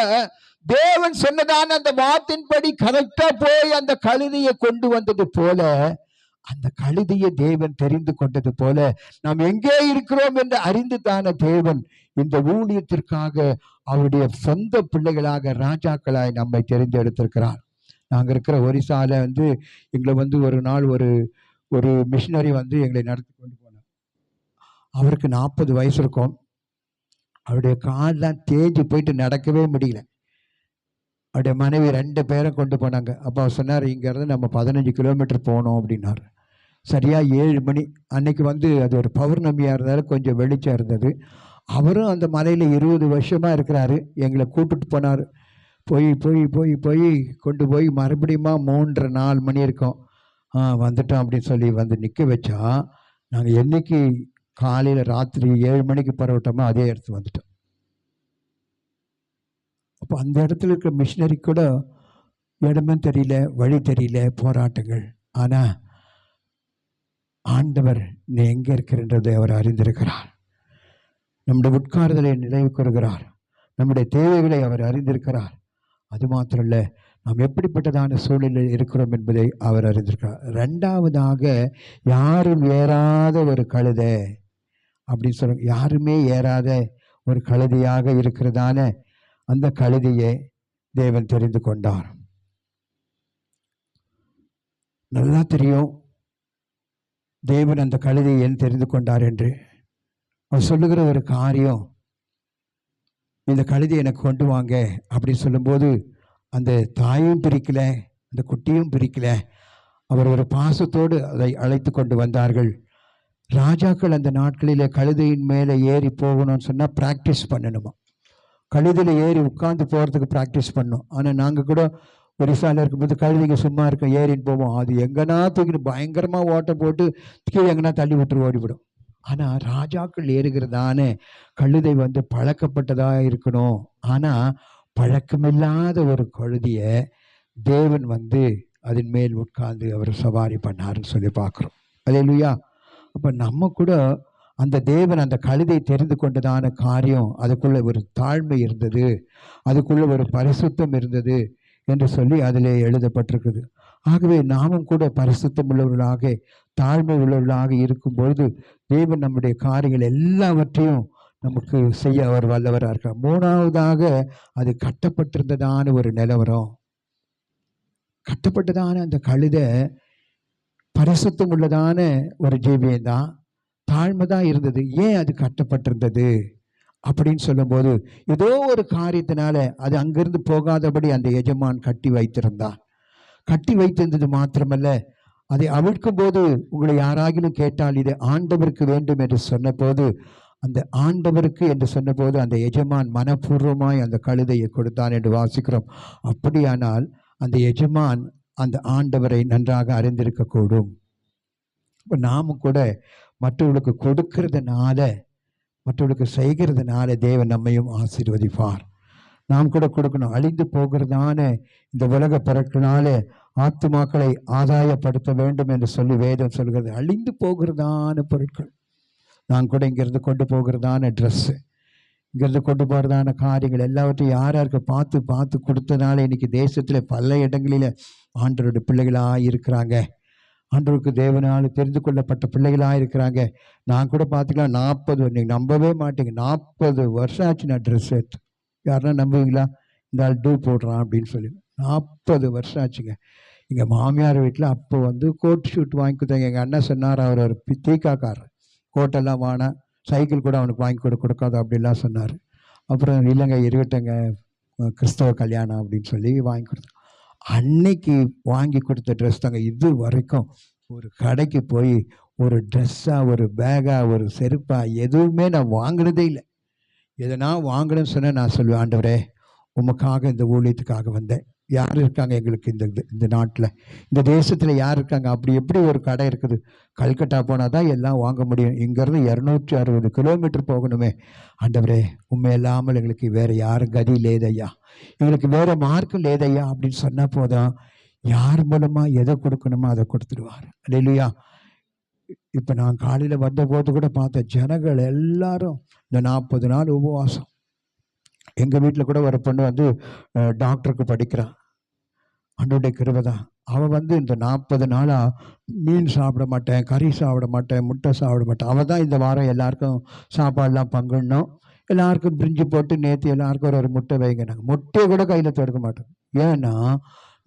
தேவன் சொன்னதான அந்த வார்த்தையின்படி கரெக்டா போய் அந்த கழுதையை கொண்டு வந்தது போல, அந்த கழுதையை தேவன் தெரிந்து கொண்டது போல, நாம் எங்கே இருக்கிறோம் என்று அறிந்து தான தேவன் இந்த ஊழியத்திற்காக அவருடைய சொந்த பிள்ளைகளாக, ராஜாக்களாய் நம்மை தெரிந்தெடுத்திருக்கிறார். நாங்கள் இருக்கிற ஒரிசால எங்களை ஒரு நாள் ஒரு மிஷினரி எங்களை நடத்தி கொண்டு போனார். அவருக்கு 40 வயசு இருக்கும். அவருடைய காலெலாம் தேஞ்சு போயிட்டு நடக்கவே முடியல. அவருடைய மனைவி 2 பேரை கொண்டு போனாங்க. அப்போ அவர் சொன்னார், இங்கேருந்து நம்ம 15 கிலோமீட்டர் போகணும் அப்படின்னார். சரியாக 7 மணி அன்னைக்கு அது ஒரு பௌர்ணமியாக இருந்தாலும் கொஞ்சம் வெளிச்சம் இருந்தது. அவரும் அந்த மலையில் 20 வருஷமாக இருக்கிறாரு. எங்களை கூப்பிட்டு போனார். போய் போய் போய் போய் கொண்டு போய் மறுபடியுமா 3:30-4 மணி இருக்கும். வந்துட்டோம் அப்படின்னு சொல்லி நிற்க வச்சா, நாங்கள் என்னைக்கு காலையில் ராத்திரி 7 மணிக்கு பரவட்டோமோ அதே இடத்துக்கு வந்துட்டோம். அப்போ அந்த இடத்துல இருக்கிற மிஷினரி கூட இடமே தெரியல, வழி தெரியல, போராட்டங்கள். ஆனால் ஆண்டவர் நீ எங்கே இருக்கிறன்றதை அவர் அறிந்திருக்கிறார். நம்முடைய உட்கார்தலை நினைவு கூறுகிறார். நம்முடைய தேவைகளை அவர் அறிந்திருக்கிறார். அது மாத்திரம் இல்லை, நாம் எப்படிப்பட்டதான சூழ்நிலையில் இருக்கிறோம் என்பதை அவர் அறிந்திருக்கிறார். 2வதாக யாரும் ஏறாத ஒரு கழுதை அப்படின்னு சொல்ல, யாருமே ஏறாத ஒரு கழுதையாக இருக்கிறதான அந்த கழுதையை தேவன் தெரிந்து கொண்டார். நல்லா தெரியும் தேவன் அந்த கழுதையை ஏன் தெரிந்து கொண்டார் என்று. அவர் சொல்லுகிற ஒரு காரியம், இந்த கழுதையை எனக்கு கொண்டு வாங்க அப்படின்னு சொல்லும்போது அந்த தாயும் பிரிக்கல, அந்த குட்டியும் பிரிக்கல. அவர் ஒரு பாசத்தோடு அதை அழைத்து கொண்டு வந்தார்கள். ராஜாக்கள் அந்த நாட்களில் கழுதையின் மேலே ஏறி போகணும்னு சொன்னால் ப்ராக்டிஸ் பண்ணணுமா. கழுதையில் ஏறி உட்காந்து போகிறதுக்கு ப்ராக்டிஸ் பண்ணோம். ஆனால் நாங்கள் கூட ஒரிசாவில் இருக்கும்போது கழுதைங்க சும்மா இருக்க ஏறின்னு போவோம். அது எங்கன்னா தூக்கிட்டு பயங்கரமாக ஓட்டம் போட்டு கீழே எங்கன்னா தள்ளி விட்டு ஓடிவிடும். ஆனால் ராஜாக்கள் ஏறுகிறதான கழுதை பழக்கப்பட்டதாக இருக்கணும். ஆனால் பழக்கமில்லாத ஒரு கழுதையை தேவன் அதன் மேல் உட்கார்ந்து அவர் சவாரி பண்ணாருன்னு சொல்லி பார்க்குறோம். அல்லேலூயா. அப்போ நம்ம கூட அந்த தேவன் அந்த கழுதை தெரிந்து கொண்டதான காரியம், அதுக்குள்ள ஒரு தாழ்மை இருந்தது, அதுக்குள்ள ஒரு பரிசுத்தம் இருந்தது என்று சொல்லி அதிலே எழுதப்பட்டிருக்குது. ஆகவே நாமும் கூட பரிசுத்தம் உள்ளவர்களாக தாழ்மை உள்ளவர்களாக இருக்கும்பொழுது தேவன் நம்முடைய காரியங்கள் எல்லாவற்றையும் நமக்கு செய்ய அவர் வல்லவராக இருக்கார். மூணாவதாக அது கட்டப்பட்டிருந்ததான ஒரு நிலவரம். கட்டப்பட்டதான அந்த கழுதை பரிசுத்தம் உள்ளதான ஒரு ஜீவியம்தான், தாழ்மை தான் இருந்தது. ஏன் அது கட்டப்பட்டிருந்தது அப்படின்னு சொல்லும்போது ஏதோ ஒரு காரியத்தினால அது அங்கிருந்து போகாதபடி அந்த எஜமான் கட்டி வைத்திருந்தான். கட்டி வைத்திருந்தது மாத்திரமல்ல, அதை அவிழ்க்கும் போது உங்களை யாராகிலும் கேட்டால் இது ஆண்டவருக்கு வேண்டும் என்று சொன்னபோது, அந்த ஆண்டவருக்கு என்று சொன்னபோது அந்த எஜமான் மனப்பூர்வமாய் அந்த கழுதையை கொடுத்தான் என்று வாசிக்கிறோம். அப்படியானால் அந்த எஜமான் அந்த ஆண்டவரை நன்றாக அறிந்திருக்கக்கூடும். இப்போ நாமும் கூட மற்றவர்களுக்கு கொடுக்கறதுனால, மற்றவர்களுக்கு செய்கிறதுனால தேவன் நம்மையும் ஆசீர்வதிப்பார். நாம் கூட கொடுக்கணும். அழிந்து போகிறதான இந்த உலக பொருட்களால ஆத்துமாக்களை ஆதாயப்படுத்த வேண்டும் என்று சொல்லி வேதம் சொல்கிறது. அழிந்து போகிறதான பொருட்கள், நான் கூட இங்கிருந்து கொண்டு போகிறதான ட்ரெஸ்ஸு, இங்கிருந்து கொண்டு போகிறதான காரியங்கள் எல்லாவற்றையும் யாருக்கு பார்த்து பார்த்து கொடுத்தனால இன்னைக்கு தேசத்தில் பல இடங்களில் ஆண்டவருடைய பிள்ளைகளாக இருக்கிறாங்க. ஆண்டவருக்கு தேவனால் தெரிந்து கொள்ளப்பட்ட பிள்ளைகளாக இருக்கிறாங்க. நான் கூட பார்த்துக்கலாம், 40 நீங்கள் நம்பவே மாட்டீங்க, 40 வருஷம் ஆச்சு நான் ட்ரெஸ் எடுத்து. யாருன்னா நம்புவீங்களா? இந்த ஆள் டூ போடுறான் அப்படின்னு சொல்லி 40 வருஷம் ஆச்சுங்க. எங்கள் மாமியார் வீட்டில் அப்போ கோட் ஷூட் வாங்கி கொடுத்தாங்க. எங்கள் அண்ணன் சொன்னார், அவர் ஒரு தீக்காக்காரர், கோட்டெல்லாம் வாங்கினா சைக்கிள் கூட அவனுக்கு வாங்கி கொடுக்காது அப்படிலாம் சொன்னார். அப்புறம் இல்லைங்க இருக்கட்டங்க, கிறிஸ்தவ கல்யாணம் அப்படின்னு சொல்லி வாங்கி கொடுத்தேன். அன்னைக்கு வாங்கி கொடுத்த ட்ரெஸ் தாங்க இது வரைக்கும். ஒரு கடைக்கு போய் ஒரு ட்ரெஸ்ஸாக, ஒரு பேக்காக, ஒரு செருப்பாக எதுவுமே நான் வாங்கினதே இல்லை. எதனா வாங்கணும்னு சொன்னால் நான் சொல்லுவேன், ஆண்டவரே உமக்காக இந்த ஊழியத்துக்காக வந்தேன். யார் இருக்காங்க எங்களுக்கு இந்த நாட்டில், இந்த தேசத்தில் யார் இருக்காங்க? அப்படி எப்படி ஒரு கடை இருக்குது? கல்கட்டா போனால் தான் எல்லாம் வாங்க முடியும். இங்கேருந்து 260 கிலோமீட்டர் போகணுமே. ஆண்டவரே உண்மை இல்லாமல் எங்களுக்கு வேறு யாரும் கதி லேதையா, எங்களுக்கு வேறு மார்க்கம் லேதையா அப்படின்னு சொன்னால் போதும், யார் மூலமாக எதை கொடுக்கணுமோ அதை கொடுத்துடுவார். அல்லேலூயா. இப்போ நான் காலையில் வந்தபோது கூட பார்த்த ஜனங்கள் எல்லாரும் இந்த 40 நாள் உபவாசம். எங்கள் வீட்டில் கூட ஒரு பொண்ணு டாக்டருக்கு படிக்கிறான். ஆண்டவருடைய கிருபை தான். அவள் இந்த 40 நாளாக மீன் சாப்பிட மாட்டேன், கறி சாப்பிட மாட்டேன், முட்டை சாப்பிட மாட்டேன். அவள் தான் இந்த வாரம் எல்லாருக்கும் சாப்பாடெலாம் பங்கிடணும். எல்லாருக்கும் பிரிஞ்சு போட்டு நேற்று எல்லாருக்கும் ஒரு முட்டை வைங்க. நாங்கள் முட்டையை கூட கையில் தொடக்க மாட்டோம். ஏன்னா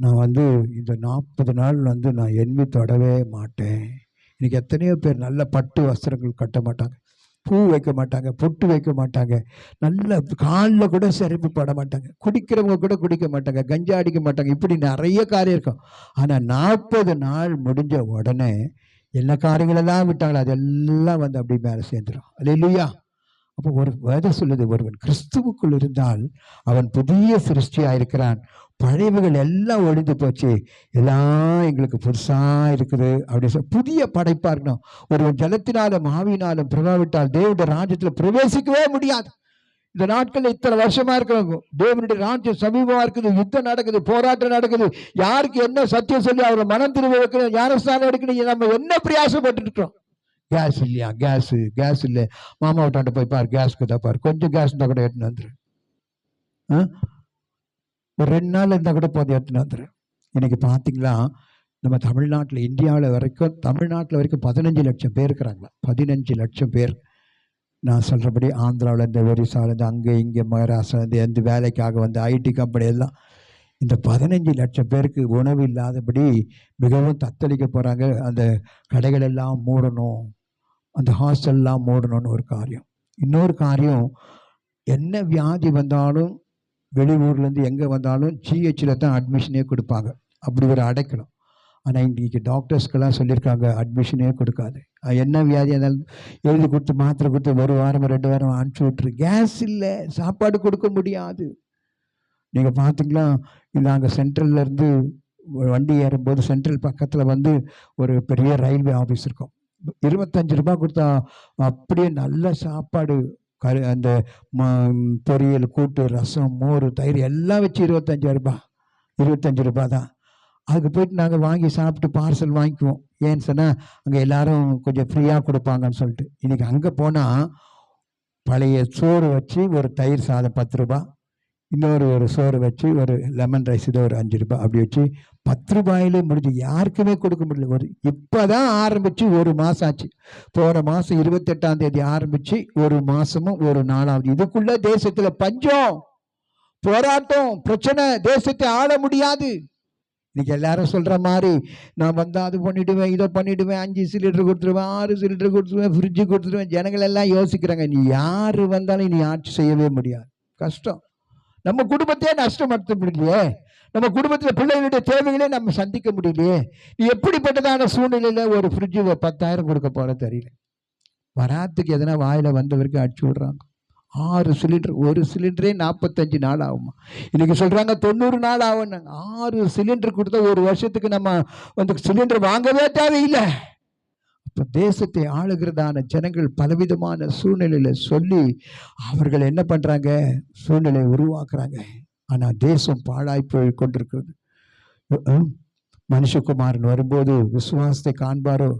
நான் இந்த 40 நாள் நான் எண்ணி தொடவே மாட்டேன். இன்றைக்கி எத்தனையோ பேர் நல்ல பட்டு வஸ்திரங்கள் கட்ட மாட்டாங்க, பூ வைக்க மாட்டாங்க, பொட்டு வைக்க மாட்டாங்க, நல்ல காலில் கூட செருப்பு போட மாட்டாங்க, குடிக்கிறவங்க கூட குடிக்க மாட்டாங்க, கஞ்சா அடிக்க மாட்டாங்க. இப்படி நிறைய காரியம் இருக்கும். ஆனால் 40 நாள் முடிஞ்ச உடனே என்ன காரியங்களெல்லாம் விட்டாங்களோ அதெல்லாம் அப்படி மேலே சேர்ந்துடும். அல்லேலூயா. அப்போ ஒரு வேதம் சொல்லுது, ஒருவன் கிறிஸ்துவுக்குள் இருந்தால் அவன் புதிய சிருஷ்டியாக இருக்கிறான், பழையவைகள் எல்லாம் ஒழிந்து போச்சு, எல்லாம் எங்களுக்கு புதுசாக இருக்குது அப்படின்னு சொல்லி புதிய படைப்பாக இருக்கணும். ஒருவன் ஜலத்தினாலும் ஆவியினாலும் பிரபாவிட்டால் தேவனுடைய ராஜ்யத்தில் பிரவேசிக்கவே முடியாது. இந்த நாட்கள் இத்தனை வருஷமா இருக்கிறவங்க, தேவனுடைய ராஜ்யம் சமீபமாக இருக்குது, யுத்தம் நடக்குது, போராட்டம் நடக்குது. யாருக்கு என்ன சத்தியம் சொல்லி அவரை மனம் திரும்ப வைக்கணும், ஞானஸ்தானம் எடுக்கணும், நம்ம என்ன பிரயாசப்பட்டு இருக்கிறோம். கேஸ் இல்லையா? கேஸ் இல்லை. மாமா விட்டாண்ட போய் பாரு, கேஸ்க்கு தான் பாரு, கொஞ்சம் கேஸ் இருந்தால் கூட எடுத்துன்னு வந்துரு. ஒரு 2 நாள் இருந்தால் கூட போதும், எடுத்துன்னு வந்துரு. இன்னைக்கு பார்த்தீங்களா, நம்ம தமிழ்நாட்டில், இந்தியாவில் வரைக்கும், தமிழ்நாட்டில் வரைக்கும் 15 லட்சம் பேர் இருக்கிறாங்களா? 15 லட்சம் பேர். நான் சொல்கிறபடி ஆந்திராவிலேருந்து, ஒரிசாவிலேருந்து, அங்கே இங்கே மகாராஷ்டிராலேருந்து, எந்த வேலைக்காக ஐடி கம்பெனி எல்லாம் இந்த 15 லட்சம் பேருக்கு உணவு இல்லாதபடி மிகவும் தத்தளிக்க போகிறாங்க. அந்த கடைகள் எல்லாம் மூடணும், அந்த ஹாஸ்டல்லாம் மூடணும்னு ஒரு காரியம். இன்னொரு காரியம், என்ன வியாதி வந்தாலும் வெளியூர்லேருந்து எங்கே வந்தாலும் ஜிஹெச்சில் தான் அட்மிஷனே கொடுப்பாங்க. அப்படி ஒரு அடைக்கணும். ஆனால் இன்றைக்கி டாக்டர்ஸ்க்கெல்லாம் சொல்லியிருக்காங்க அட்மிஷனே கொடுக்காது. என்ன வியாதி இருந்தாலும் எழுதி கொடுத்து மாத்திரை கொடுத்து 1 வாரம் 2 வாரம் அனுப்பிச்சி விட்ரு. கேஸ் இல்லை, சாப்பாடு கொடுக்க முடியாது. நீங்கள் பார்த்தீங்களா, நாங்கள் சென்ட்ரல்லேருந்து வண்டி ஏறும்போது சென்ட்ரல் பக்கத்தில் வந்து ஒரு பெரிய ரயில்வே ஆஃபீஸ் இருக்கும். 25 ரூபா கொடுத்தா அப்படியே நல்ல சாப்பாடு, அந்த பொரியல், கூட்டு, ரசம், மோர், தயிர் எல்லாம் வச்சு 25 ரூபா தான். அதுக்கு போயிட்டு நாங்கள் வாங்கி சாப்பிட்டு பார்சல் வாங்கிக்குவோம். ஏன்னு சொன்னால் அங்கே எல்லாரும் கொஞ்சம் ஃப்ரீயாக கொடுப்பாங்கன்னு சொல்லிட்டு. இன்றைக்கி அங்கே போனால் பழைய சோறு வச்சு ஒரு தயிர் சாதம் 10 ரூபா, இன்னொரு ஒரு சோறு வச்சு ஒரு லெமன் ரைஸ் இதை ஒரு 5 ரூபா, அப்படி வச்சு 10 ரூபாயிலே முடிஞ்சு. யாருக்குமே கொடுக்க முடியல. இப்போ தான் ஆரம்பித்து 1 மாதம் ஆச்சு. போகிற மாதம் 28ஆம் தேதி ஆரம்பித்து 1 மாதமும் 1 நாளாவது. இதுக்குள்ள தேசத்தில் பஞ்சம், போராட்டம், பிரச்சனை, தேசத்தை ஆள முடியாது. இன்னைக்கு எல்லாரும் சொல்கிற மாதிரி நான் வந்தால் அது பண்ணிவிடுவேன், இதை பண்ணிவிடுவேன், 5 சிலிண்டர் கொடுத்துருவேன், 6 சிலிண்டர் கொடுத்துருவேன், ஃப்ரிட்ஜு கொடுத்துருவேன். ஜனங்கள் எல்லாம் யோசிக்கிறாங்க, நீ யார் வந்தாலும் நீ ஆட்சி செய்யவே முடியாது, கஷ்டம். நம்ம குடும்பத்தையே நஷ்டப்படுத்த முடியலையே, நம்ம குடும்பத்தில் பிள்ளைகளுடைய தேவைகளே நம்ம சந்திக்க முடியலையே. நீ எப்படிப்பட்டதான சூழ்நிலையில் ஒரு ஃப்ரிட்ஜு 10,000 கொடுக்க போகிற தெரியல. வராத்துக்கு எதனா வாயில் வந்தவருக்கு அடிச்சு விடுறாங்க. 6 சிலிண்டர், ஒரு சிலிண்டரே 45 நாள் ஆகுமா. இன்னைக்கு சொல்றாங்க 90 நாள் ஆகும். 6 சிலிண்டர் கொடுத்தா 1 வருஷத்துக்கு நம்ம வந்து சிலிண்டர் வாங்கவே தேவையில்லை. இப்போ தேசத்தை ஆளுகிறதான ஜனங்கள் பலவிதமான சூழ்நிலையில சொல்லி அவர்கள் என்ன பண்றாங்க, சூழ்நிலையை உருவாக்குறாங்க. ஆனா தேசம் பாழாய் போய் கொண்டிருக்கிறது. மனுஷகுமாரன் வரும்போது விசுவாசத்தை காண்பாரோ?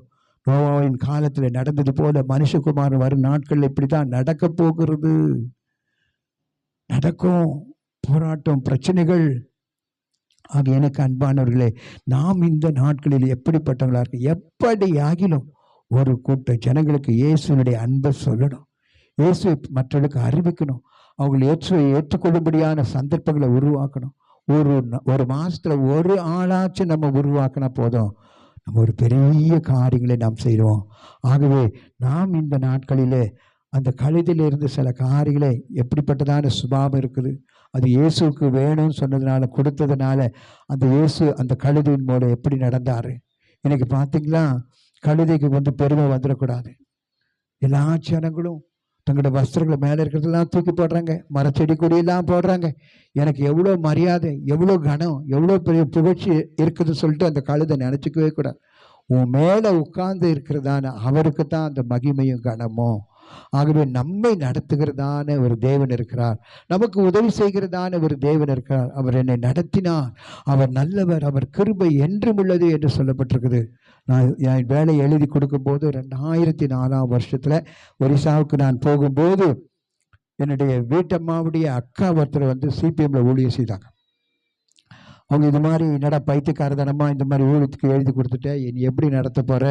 நோவாவின் காலத்தில் நடந்தது போல மனுஷகுமாரன் வரும் நாட்கள் இப்படித்தான் நடக்க போகிறது. நடக்கும் போராட்டம், பிரச்சனைகள். ஆக எனக்கு அன்பானவர்களே, நாம் இந்த நாட்களில் எப்படிப்பட்டவங்களா இருக்கு? எப்படி ஆகிலும் ஒரு கூட்ட ஜனங்களுக்கு இயேசுனுடைய அன்பை சொல்லணும், இயேசுவை மற்றவர்களுக்கு அறிவிக்கணும், அவங்களை ஏற்றுக்கொள்ளும்படியான சந்தர்ப்பங்களை உருவாக்கணும். ஒரு மாசத்துல 1 ஆளாச்சும் நம்ம உருவாக்கினா போதும், நம்ம ஒரு பெரிய காரியங்களை நாம் செய்வோம். ஆகவே நாம் இந்த நாட்களிலே அந்த கழுதிலிருந்து சில காரியங்களை, எப்படிப்பட்டதான சுபாவம் இருக்குது, அது இயேசுக்கு வேணும்னு சொன்னதுனால, கொடுத்ததுனால அந்த இயேசு அந்த கழுதியின் மூலம் எப்படி நடந்தாரு. இன்னைக்கு பார்த்தீங்களா, கழுதைக்கு வந்து பெருமை வந்துடக்கூடாது. எல்லா ஜனங்களும் தங்களோட வஸ்திரங்களை மேலே இருக்கிறதெல்லாம் தூக்கி போடுறாங்க, மரச்செடி கொடியெல்லாம் போடுறாங்க. எனக்கு எவ்வளோ மரியாதை, எவ்வளோ கனம், எவ்வளோ பெரிய புகழ்ச்சி இருக்குதுன்னு சொல்லிட்டு அந்த கழுதை நினச்சிக்கவே கூடாது. உன் மேலே உட்கார்ந்து இருக்கிறதான அவருக்கு தான் அந்த மகிமையும் கனமும். ஆகவே நம்மை நடத்துகிறதான ஒரு தேவன் இருக்கிறார், நமக்கு உதவி செய்கிறதான ஒரு தேவன் இருக்கிறார். அவர் என்னை நடத்தினார், அவர் நல்லவர், அவர் கிருபை என்றும் உள்ளது என்று சொல்லப்பட்டிருக்குது. நான் என் வேலை எழுதி கொடுக்கும் போது 2004ஆம் வருஷத்துல ஒரிசாவுக்கு நான் போகும்போது என்னுடைய வீட்டம்மாவுடைய அக்கா ஒருத்தர் வந்து சிபிஎம்ல ஊழியம் செய்தாங்க. அவங்க இது மாதிரி என்னடா பைத்தியக்காரதனமா இந்த மாதிரி ஊழியத்துக்கு எழுதி கொடுத்துட்டேன், நீ எப்படி நடத்த போற,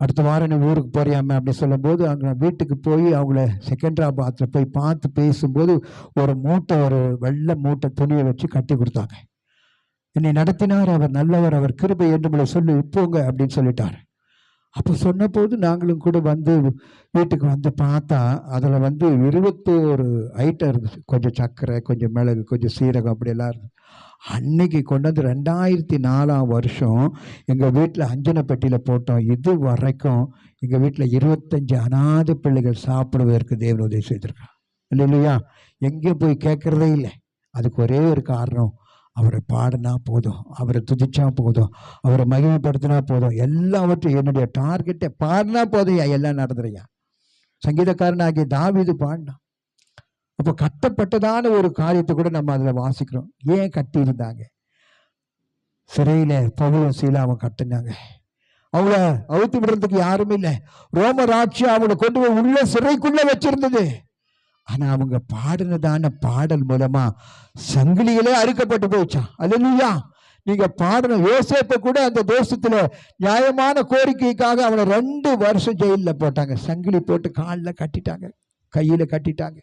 அடுத்த வாரம் நீ ஊருக்கு போறியாம அப்படின்னு சொல்லும் போது, அங்கே வீட்டுக்கு போய் அவங்கள செகண்டராபாத்தில் போய் பார்த்து பேசும்போது ஒரு மூட்டை, ஒரு வெள்ளை மூட்டை துணியை வச்சு கட்டி கொடுத்தாங்க. என்னை நடத்தினார், அவர் நல்லவர், அவர் கிருபை என்று சொல்லி போங்க அப்படின்னு சொல்லிட்டார். அப்போ சொன்ன போது நாங்களும் கூட வந்து வீட்டுக்கு வந்து பார்த்தா அதில் வந்து 21 ஐட்டம் இருந்துச்சு. கொஞ்சம் சர்க்கரை, கொஞ்சம் மிளகு, கொஞ்சம் சீரகம், அப்படியெல்லாம் இருந்துச்சு. அன்னைக்கு கொண்டு வந்து 2004ஆம் வருஷம் எங்கள் வீட்டில் அஞ்சனை பெட்டியில் போட்டோம். இது வரைக்கும் எங்கள் வீட்டில் 25 அநாத பிள்ளைகள் சாப்பிடுவதற்கு தேவன் உதவி செய்திருக்கான். இல்லையா? எங்கேயும் போய் கேட்கறதே இல்லை. அதுக்கு ஒரே ஒரு காரணம், அவரை பாடினா போதும், அவரை துதிச்சா போதும், அவரை மகிமைப்படுத்தினா போதும். எல்லாவற்றையும் என்னுடைய டார்கெட்டை பாடினா போதும், எல்லாம் நடந்துறையா. சங்கீதக்காரனாகிய தாவீது பாடினான். அப்போ கட்டப்பட்டதான ஒரு காரியத்தை கூட நம்ம அதில் வாசிக்கிறோம். ஏன் கட்டி இருந்தாங்க? சிறையில் பவுலும் சீலாவும் கட்டினாங்க. அவங்கள அவுத்து விடுறதுக்கு யாருமே இல்லை. ரோம ராட்சியம் அவங்களை கொண்டு போய் உள்ள சிறைக்குள்ள வச்சிருந்தது. ஆனா அவங்க பாடினதான பாடல் மூலமா சங்கிலிகளே அறுக்கப்பட்டு போயிடுச்சான். அல்லேலூயா. நீங்க பாடணும். யோசேப்பை கூட அந்த தேசத்துல நியாயமான கோரிக்கைக்காக அவனை 2 வருஷம் ஜெயிலில் போட்டாங்க. சங்கிலி போட்டு காலில் கட்டிட்டாங்க, கையில கட்டிட்டாங்க.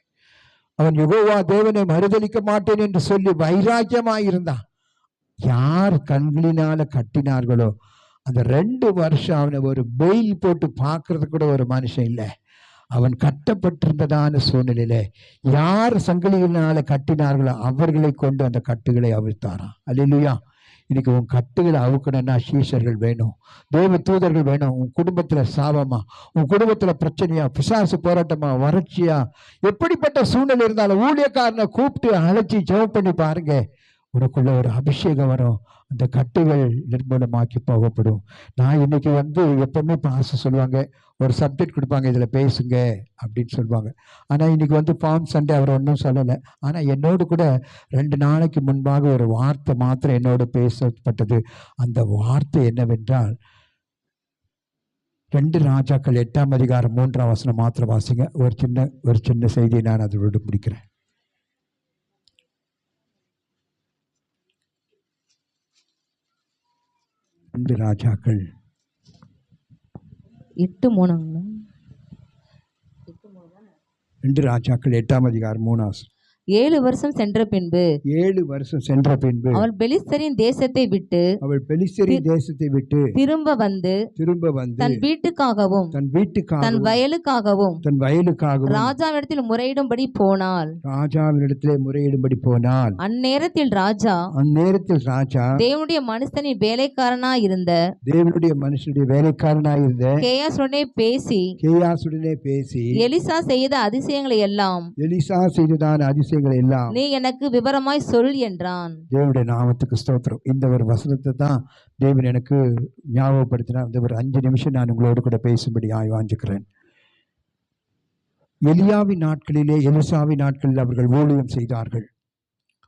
அவன் யெகோவா தேவனை மறுதலிக்க மாட்டேன் என்று சொல்லி வைராக்கியமாயிருந்தான். யார் கண்களினால கட்டினார்களோ அந்த 2 வருஷம் அவனை ஒரு பெயில் போட்டு பார்க்கறது கூட ஒரு மனுஷன் இல்லை. அவன் கட்டப்பட்டிருந்ததான சூழ்நிலையில யார் சங்கிலியினால கட்டினார்களோ அவர்களை கொண்டு அந்த கட்டுகளை அவிழ்த்தாராம். அல்லேலூயா. இன்னைக்கு உன் கட்டுகளை அவுக்கணும்னா சீஷர்கள் வேணும், தேவ தூதர்கள் வேணும். உன் குடும்பத்துல சாபமா, உன் குடும்பத்துல பிரச்சனையா, பிசாசு போராட்டமா, வறட்சியா, எப்படிப்பட்ட சூழ்நிலை இருந்தாலும் ஊழியக்காரனை கூப்பிட்டு அழைச்சி ஜெபம் பண்ணி பாருங்க, உனக்குள்ள ஒரு அபிஷேகம் வரும். அந்த கட்டுகள் நிர்மூலமாக்கி போகப்படும். நான் இன்னைக்கு எப்பவுமே பாஸ்டர் சொல்லுவாங்க, ஒரு சப்ஜெக்ட் கொடுப்பாங்க, இதில் பேசுங்க அப்படின்னு சொல்லுவாங்க. ஆனால் இன்னைக்கு ஃபார்ம் சண்டே அவர் ஒன்றும் சொல்லலை. ஆனால் என்னோடு கூட 2 நாளைக்கு முன்பாக ஒரு வார்த்தை மாத்திரம் என்னோடு பேசப்பட்டது. அந்த வார்த்தை என்னவென்றால், 2 ராஜாக்கள் 8ஆம் அதிகாரம் 3ஆம் வசனம் மாத்திரம் வாசிங்க. ஒரு சின்ன செய்தியை நான் அதோடு முடிக்கிறேன். 2 ராஜாக்கள் 8:3 2 ராஜாக்கள் 8ஆம் அதிகாரம் 3ஆம் வசனம். 7 வருஷம் சென்ற பின்பு 7 வருஷம் சென்ற பின்பு அவள் பெலிஸ்தரின் தேசத்தை விட்டு திரும்ப வந்து தன் வீட்டுக்காகவும் தன் வயலுக்காகவும் ராஜாவிடத்தில் முறையிடும்படி போனாள். அந்நேரத்தில் ராஜா தேவனுடைய மனுஷனின் வேலைக்காரனாயிருந்த கேயாசுடனே பேசி எலிசா செய்த அதிசயங்களை எல்லாம் எல்லாம் நீ எனக்கு விவரமாய் சொல் என்றான். தேவனுடைய நாமத்துக்கு ஸ்தோத்திரம். இந்த ஒரு வசனத்தை தான் தேவன் எனக்கு ஞாபகப்படுத்தினார். இந்த ஒரு 5 நிமிஷம் நான் உங்களோடு கூட பேசும்படி வாஞ்சிக்கிறேன். எலியாவின் நாட்களிலே, எலிசாவின் நாட்களில் அவர்கள் ஊழியம் செய்தார்கள்.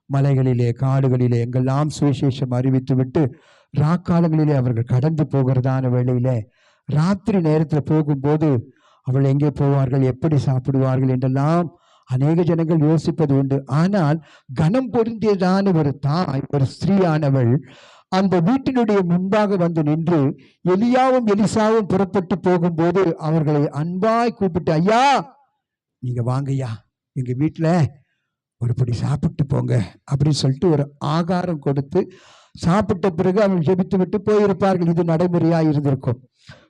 மலைகளிலே, காடுகளிலே எங்கெல்லாம் சுவிசேஷம் அறிவித்து விட்டு ராக்காலங்களிலே அவர்கள் கடந்து போகிறதான வேளையிலே ராத்திரி நேரத்தில் போகும்போது அவள் எங்கே போவார்கள், எப்படி சாப்பிடுவார்கள் என்றெல்லாம் அநேக ஜனங்கள் யோசிப்பது உண்டு. ஆனால் கனம் பொருந்தியதான ஒரு தாய், ஒரு ஸ்திரீயானவள் அந்த வீட்டினுடைய முன்பாக வந்து நின்று எலியாவும் எலிசாவும் புறப்பட்டு போகும்போது அவர்களை அன்பாய் கூப்பிட்டு, ஐயா நீங்க வாங்கய்யா, எங்க வீட்டுல ஒருபடி சாப்பிட்டு போங்க அப்படின்னு சொல்லிட்டு ஒரு ஆகாரம் கொடுத்து சாப்பிட்ட பிறகு அவர்கள் ஜெபித்து விட்டு போயிருப்பார்கள். இது நடைமுறையா இருந்திருக்கும்.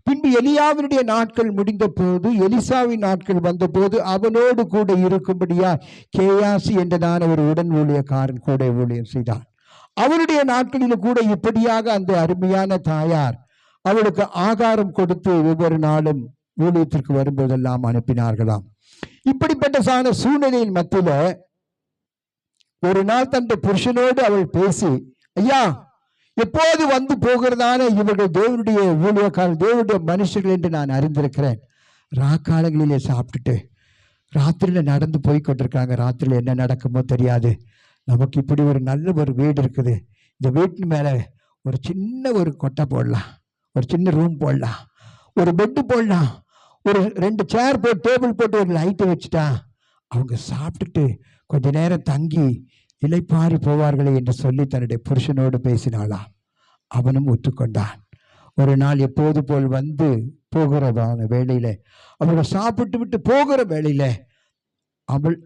பின்பு எலியாவினுடைய நாட்கள் முடிந்த போது, எலிசாவின் நாட்கள் வந்த போது அவனோடு கூட இருக்கும்படியா கேயாசி என்றதான ஒரு உடன் ஊழியக்காரன் கூட ஊழியம் செய்தார். அவருடைய நாட்களில் கூட இப்படியாக அந்த அருமையான தாயார் அவளுக்கு ஆகாரம் கொடுத்து ஒவ்வொரு நாளும் ஊழியத்திற்கு வரும்போதெல்லாம் அனுப்பினார்களாம். இப்படிப்பட்ட சூழ்நிலையின் மத்தியில ஒரு நாள் தன் புருஷனோடு அவள் பேசி, ஐயா எப்போது வந்து போகிறதான இவர்கள் தேவனுடைய ஊழியக்காரர், தேவனுடைய மனுஷர்கள் என்று நான் அறிந்திருக்கிறேன். ராக்காலங்களிலே சாப்பிட்டுட்டு ராத்திரியில நடந்து போய் கொண்டிருக்காங்க. ராத்திரியில என்ன நடக்குமோ தெரியாது. நமக்கு இப்படி ஒரு நல்ல ஒரு வீடு இருக்குது. இந்த வீட்டு மேல ஒரு சின்ன ஒரு கொட்டை போடலாம், ஒரு சின்ன ரூம் போடலாம், ஒரு பெட்டு போடலாம், ஒரு 2 சேர் போட்டு டேபிள் போட்டு ஒரு லைட்டை வச்சுட்டா அவங்க சாப்பிட்டுட்டு கொஞ்ச நேரம் தங்கி இலைப்பாரி போவார்களே என்று சொல்லி தன்னுடைய புருஷனோடு பேசினாளாம். அவனும் ஒத்துக்கொண்டான். ஒரு நாள் எப்போது போல் வந்து போகிறதான வேளையில, அவர்கள் சாப்பிட்டு விட்டு போகிற வேளையில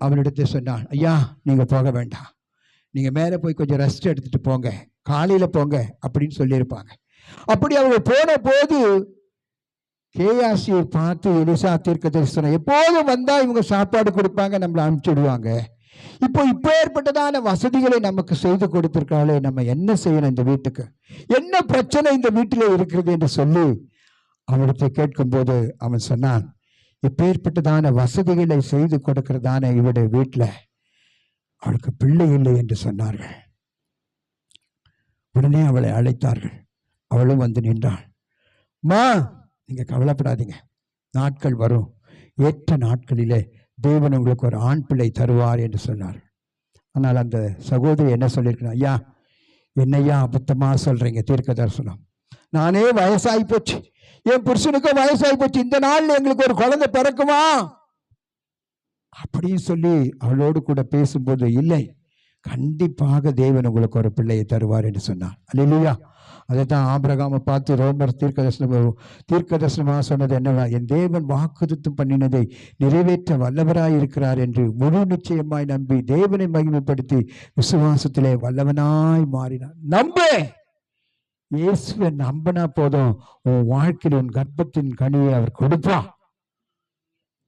அவளிடத்தை சொன்னான், ஐயா நீங்க போக வேண்டாம், நீங்க மேலே போய் கொஞ்சம் ரெஸ்ட் எடுத்துட்டு போங்க, காலையில போங்க அப்படின்னு சொல்லியிருப்பாங்க. அப்படி அவங்க போன போது கேயாசியை பார்த்து எலிசா தீர்க்கதரிசி சொன்ன, எப்போதும் வந்தா இவங்க சாப்பாடு கொடுப்பாங்க, நம்மளை அனுப்பிச்சுடுவாங்க. இப்போ ஏற்பட்டதான வசதிகளை நமக்கு செய்து கொடுத்திருக்காளே, நம்ம என்ன செய்யணும், இந்த வீட்டுக்கு என்ன பிரச்சனை இந்த வீட்டிலே இருக்கிறது என்று சொல்லி அவனிடத்தை கேட்கும் போது அவன் சொன்னான், இப்பேற்பட்டதான வசதிகளை செய்து கொடுக்கிறதான இவருடைய வீட்டில் அவளுக்கு பிள்ளை இல்லை என்று சொன்னார்கள். உடனே அவளை அழைத்தார்கள். அவளும் வந்து நின்றாள். மா நீங்க கவலைப்படாதீங்க, நாட்கள் வரும், ஏற்ற நாட்களிலே தேவன் உங்களுக்கு ஒரு ஆண் பிள்ளை தருவார் என்று சொன்னார். ஆனால் அந்த சகோதரி என்ன சொல்லியிருக்கணும், ஐயா என்னையா அபத்தமா சொல்றீங்க, தீர்க்க தரிசனம், நானே வயசாகி போச்சு, என் புருஷனுக்கும் வயசாகி போச்சு, இந்த நாள்ல எங்களுக்கு ஒரு குழந்தை பிறக்குமா அப்படின்னு சொல்லி அவளோடு கூட பேசும்போது, இல்லை கண்டிப்பாக தேவன் உங்களுக்கு ஒரு பிள்ளையை தருவார் என்று சொன்னார். அல்லேலூயா. அதை தான் ஆபிரகாமை பார்த்து ரோமர் தீர்க்கதரிசனமாக சொன்னது என்னவா, என் தேவன் வாக்குத்தத்தம் பண்ணினதை நிறைவேற்ற வல்லவராய் இருக்கிறார் என்று முழு நிச்சயமாய் நம்பி தேவனை மகிமைப்படுத்தி விசுவாசத்திலே வல்லவனாய் மாறினார். நம்பு, இயேசுவை நம்பினா போதும், உன் வாழ்க்கையில் உன் கர்ப்பத்தின் கனியை அவர் கொடுப்பார்,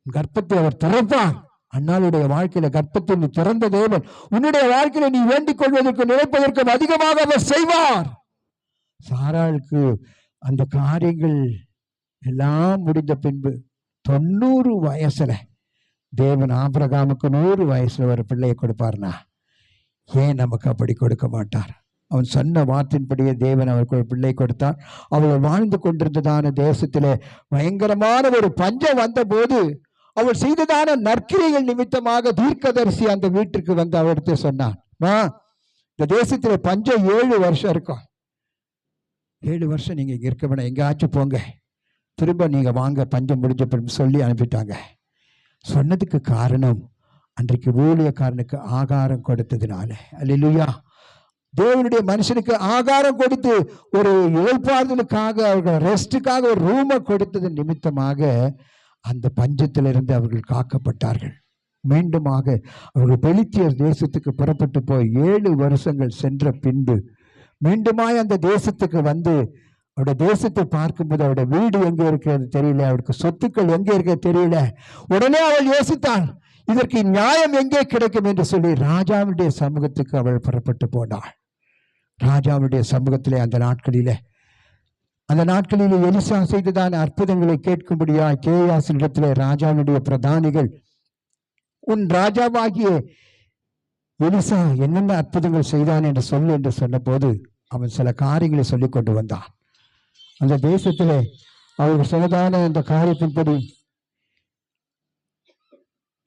கர்ப்பத்தை அவர் திறப்பார். அண்ணாளுடைய வாழ்க்கையில கர்ப்பத்தை திறந்த தேவன் உன்னுடைய வாழ்க்கையில நீ வேண்டிக் கொள்வதற்கு நினைப்பதற்கும் அதிகமாக அவர் செய்வார். சாராளுக்கு அந்த காரியங்கள் எல்லாம் முடிந்த பின்பு 90 வயசுல தேவன் ஆபிரகாமுக்கு 100 வயசுல ஒரு பிள்ளையை கொடுப்பார்னா ஏன் நமக்கு அப்படி கொடுக்க மாட்டார்? அவன் சொன்ன வார்த்தையின்படியே தேவன் அவருக்கு ஒரு பிள்ளை கொடுத்தார். அவள் வாழ்ந்து கொண்டிருந்ததான தேசத்திலே பயங்கரமான ஒரு பஞ்சம் வந்த போது அவள் செய்ததான நற்கிரைகள் நிமித்தமாக தீர்க்கதரிசி அந்த வீட்டிற்கு வந்து அவரிடத்தை சொன்னான், இந்த தேசத்துல பஞ்சம் 7 வருஷம் இருக்கும், 7 வருஷம் நீங்க இங்க இருக்க வேணாம், எங்கேயாச்சும் போங்க, திரும்ப நீங்க வாங்க, பஞ்சம் முடிஞ்ச சொல்லி அனுப்பிட்டாங்க. சொன்னதுக்கு காரணம் அன்றைக்கு ஊழியக்காரனுக்கு ஆகாரம் கொடுத்ததுனால. அல்லேலூயா. தேவனுடைய மனுஷனுக்கு ஆகாரம் கொடுத்து ஒரு இளைப்பாறுதலுக்காக அவர்கள் ரெஸ்டுக்காக ஒரு ரூமை கொடுத்தது நிமித்தமாக அந்த பஞ்சத்திலிருந்து அவர்கள் காக்கப்பட்டார்கள். மீண்டுமாக அவர்கள் பெலிஸ்தியர் தேசத்துக்கு புறப்பட்டு போய் 7 வருஷங்கள் சென்ற பின்பு மீண்டுமாய் அந்த தேசத்துக்கு வந்து அவருடைய தேசத்தை பார்க்கும்போது அவருடைய வீடு எங்கே இருக்கிறது தெரியல, அவருக்கு சொத்துக்கள் எங்கே இருக்கிறது தெரியல. உடனே அவள் யோசித்தாள், இதற்கு நியாயம் எங்கே கிடைக்கும் என்று சொல்லி ராஜாவுடைய சமூகத்துக்கு அவள் புறப்பட்டு போனாள். ராஜாவுடைய சமூகத்திலே அந்த நாட்களிலே எலிசா செய்ததான அற்புதங்களை கேட்கும்படியா கேயாசினிடத்திலே ராஜாவுடைய பிரதானிகள், உன் ராஜாவாகிய எலிசா என்னென்ன அற்புதங்கள் செய்தான் என்று சொல்லு என்று சொன்ன போது அவன் சில காரியங்களை சொல்லி கொண்டு வந்தான். அந்த தேசத்திலே அவர்கள் சொன்னதான அந்த காரியத்தின்படி,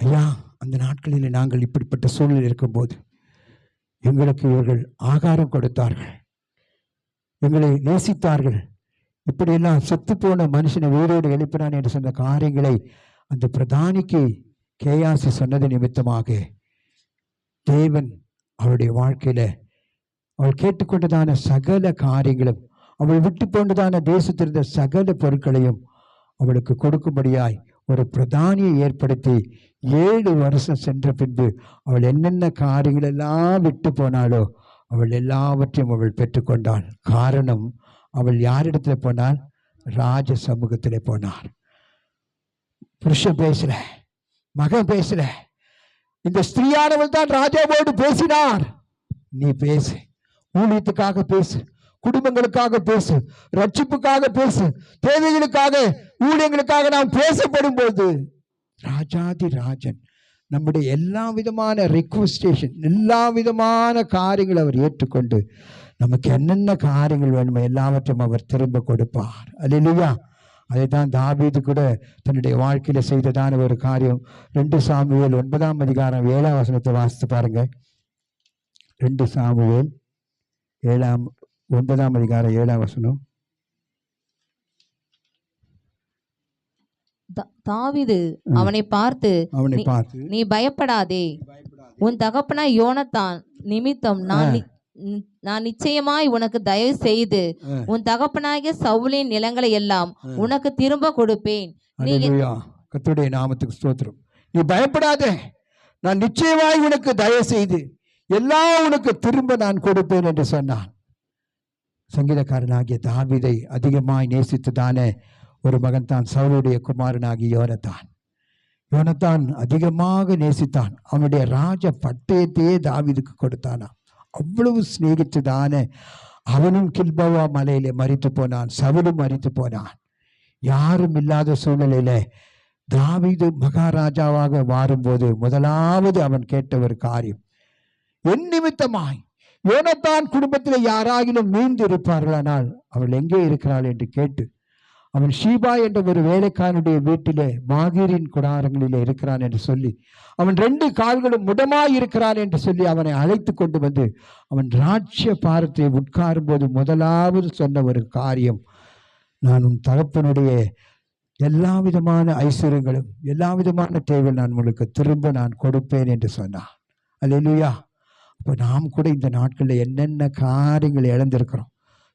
ஐயா, அந்த நாட்களிலே நாங்கள் இப்படிப்பட்ட சூழ்நிலை இருக்கும்போது எங்களுக்கு இவர்கள் ஆகாரம் கொடுத்தார்கள், எங்களை நேசித்தார்கள், இப்படியெல்லாம் செத்து போன மனுஷனை உயிரோடு எழுப்பினான் என்று சொன்ன காரியங்களை அந்த பிரதானிக்கு கேயாசி சொன்னது நிமித்தமாக தேவன் அவளுடைய வாழ்க்கையில அவள் கேட்டுக்கொண்டதான சகல காரியங்களும், அவள் விட்டு போனதான தேசத்திருந்த சகல பொருட்களையும் அவளுக்கு கொடுக்கும்படியாய் ஒரு பிரதானியை ஏற்படுத்தி 7 வருஷம் சென்ற பின்பு அவள் என்னென்ன காரியங்கள் எல்லாம் விட்டு போனாலோ அவள் எல்லாவற்றையும் அவள் பெற்றுக்கொண்டாள். காரணம், அவள் யாரிடத்துல போனாள்? ராஜ சமூகத்திலே போனார். புருஷன் பேசல, மகன் பேசல, இந்த ஸ்திரீயானவள் தான் ராஜாவோடு பேசினார். நீ பேசு, ஊழியத்துக்காக பேசு, குடும்பங்களுக்காக பேசு, ரட்சிப்புக்காக பேசு, தேவைகளுக்காக, ஊழியங்களுக்காக நாம் பேசப்படும் போது ராஜாதி ராஜன் நம்முடைய எல்லா விதமான ரெக்வஸ்டேஷன், எல்லா விதமான காரியங்களை அவர் ஏற்றுக்கொண்டு நமக்கு என்னென்ன காரியங்கள் வேணுமோ எல்லாவற்றையும் அவர் திரும்ப கொடுப்பார். அல்லேலூயா. அதை தான் தாவீது கூட தன்னுடைய வாழ்க்கையில செய்ததான ஒரு காரியம். 2 சாமுவேல் 9ஆம் அதிகாரம் 7ஆம் வசனத்தை வாசித்து பாருங்க. 2 சாமுவேல் 9ஆம் அதிகாரம் 7ஆம் வசனம். தாவீது அவனை பார்த்து நீ பயப்படாதே, உன் தகப்பனாய் யோனத்தான் நிமித்தம் நான் நிச்சயமாய் உனக்கு தயவு செய்து உன் தகப்பனாகிய சவுலின் நிலங்களை எல்லாம் உனக்கு திரும்ப கொடுப்பேன். கர்த்தருடைய நாமத்துக்கு ஸ்தோத்திரம். நீ பயப்படாதே, நான் நிச்சயமாய் உனக்கு தயவு செய்து எல்லாம் உனக்கு திரும்ப நான் கொடுப்பேன் என்று சொன்னான். சங்கீதக்காரனாகிய தாவீதை அதிகமாய் நேசித்ததான ஒரு மகன் தான் சவுலுடைய குமாரனாகிய யோனத்தான் அதிகமாக நேசித்தான். அவனுடைய ராஜ பட்டயத்தையே தாவீதுக்கு கொடுத்தானா. அவ்வளவு சிநேகித்ததான அவனும் கில்போவா மலையிலே மரித்து போனான், சவுலும் மரித்து போனான். யாரும் இல்லாத சூழ்நிலையில தாவீது மகாராஜாவாக மாறும்போது முதலாவது அவன் கேட்ட ஒரு காரியம், என் நிமித்தமாய் யோனத்தான் குடும்பத்தில் யாராகிலும் மீண்டு இருப்பார்களானால் அவள் எங்கே இருக்கிறாள் என்று கேட்டு அவன் ஷீபா என்ற ஒரு வேலைக்காரனுடைய வீட்டிலே மாகீரின் குடாரங்களிலே இருக்கிறான் என்று சொல்லி, அவன் 2 கால்களும் முடமாய் இருக்கிறான் என்று சொல்லி அவனை அழைத்து கொண்டு வந்து அவன் ராஜ்ய பாரத்தை உட்காரும் போது முதலாவது சொன்ன ஒரு காரியம், நான் உன் தகப்பனுடைய எல்லா விதமான ஐஸ்வர்யங்களும் எல்லா விதமான தேவை நான் உங்களுக்கு திரும்ப நான் கொடுப்பேன் என்று சொன்னான். அல்லேலூயா. அப்போ நாம் கூட இந்த நாட்களில் என்னென்ன காரியங்களை இழந்திருக்கிறோம்.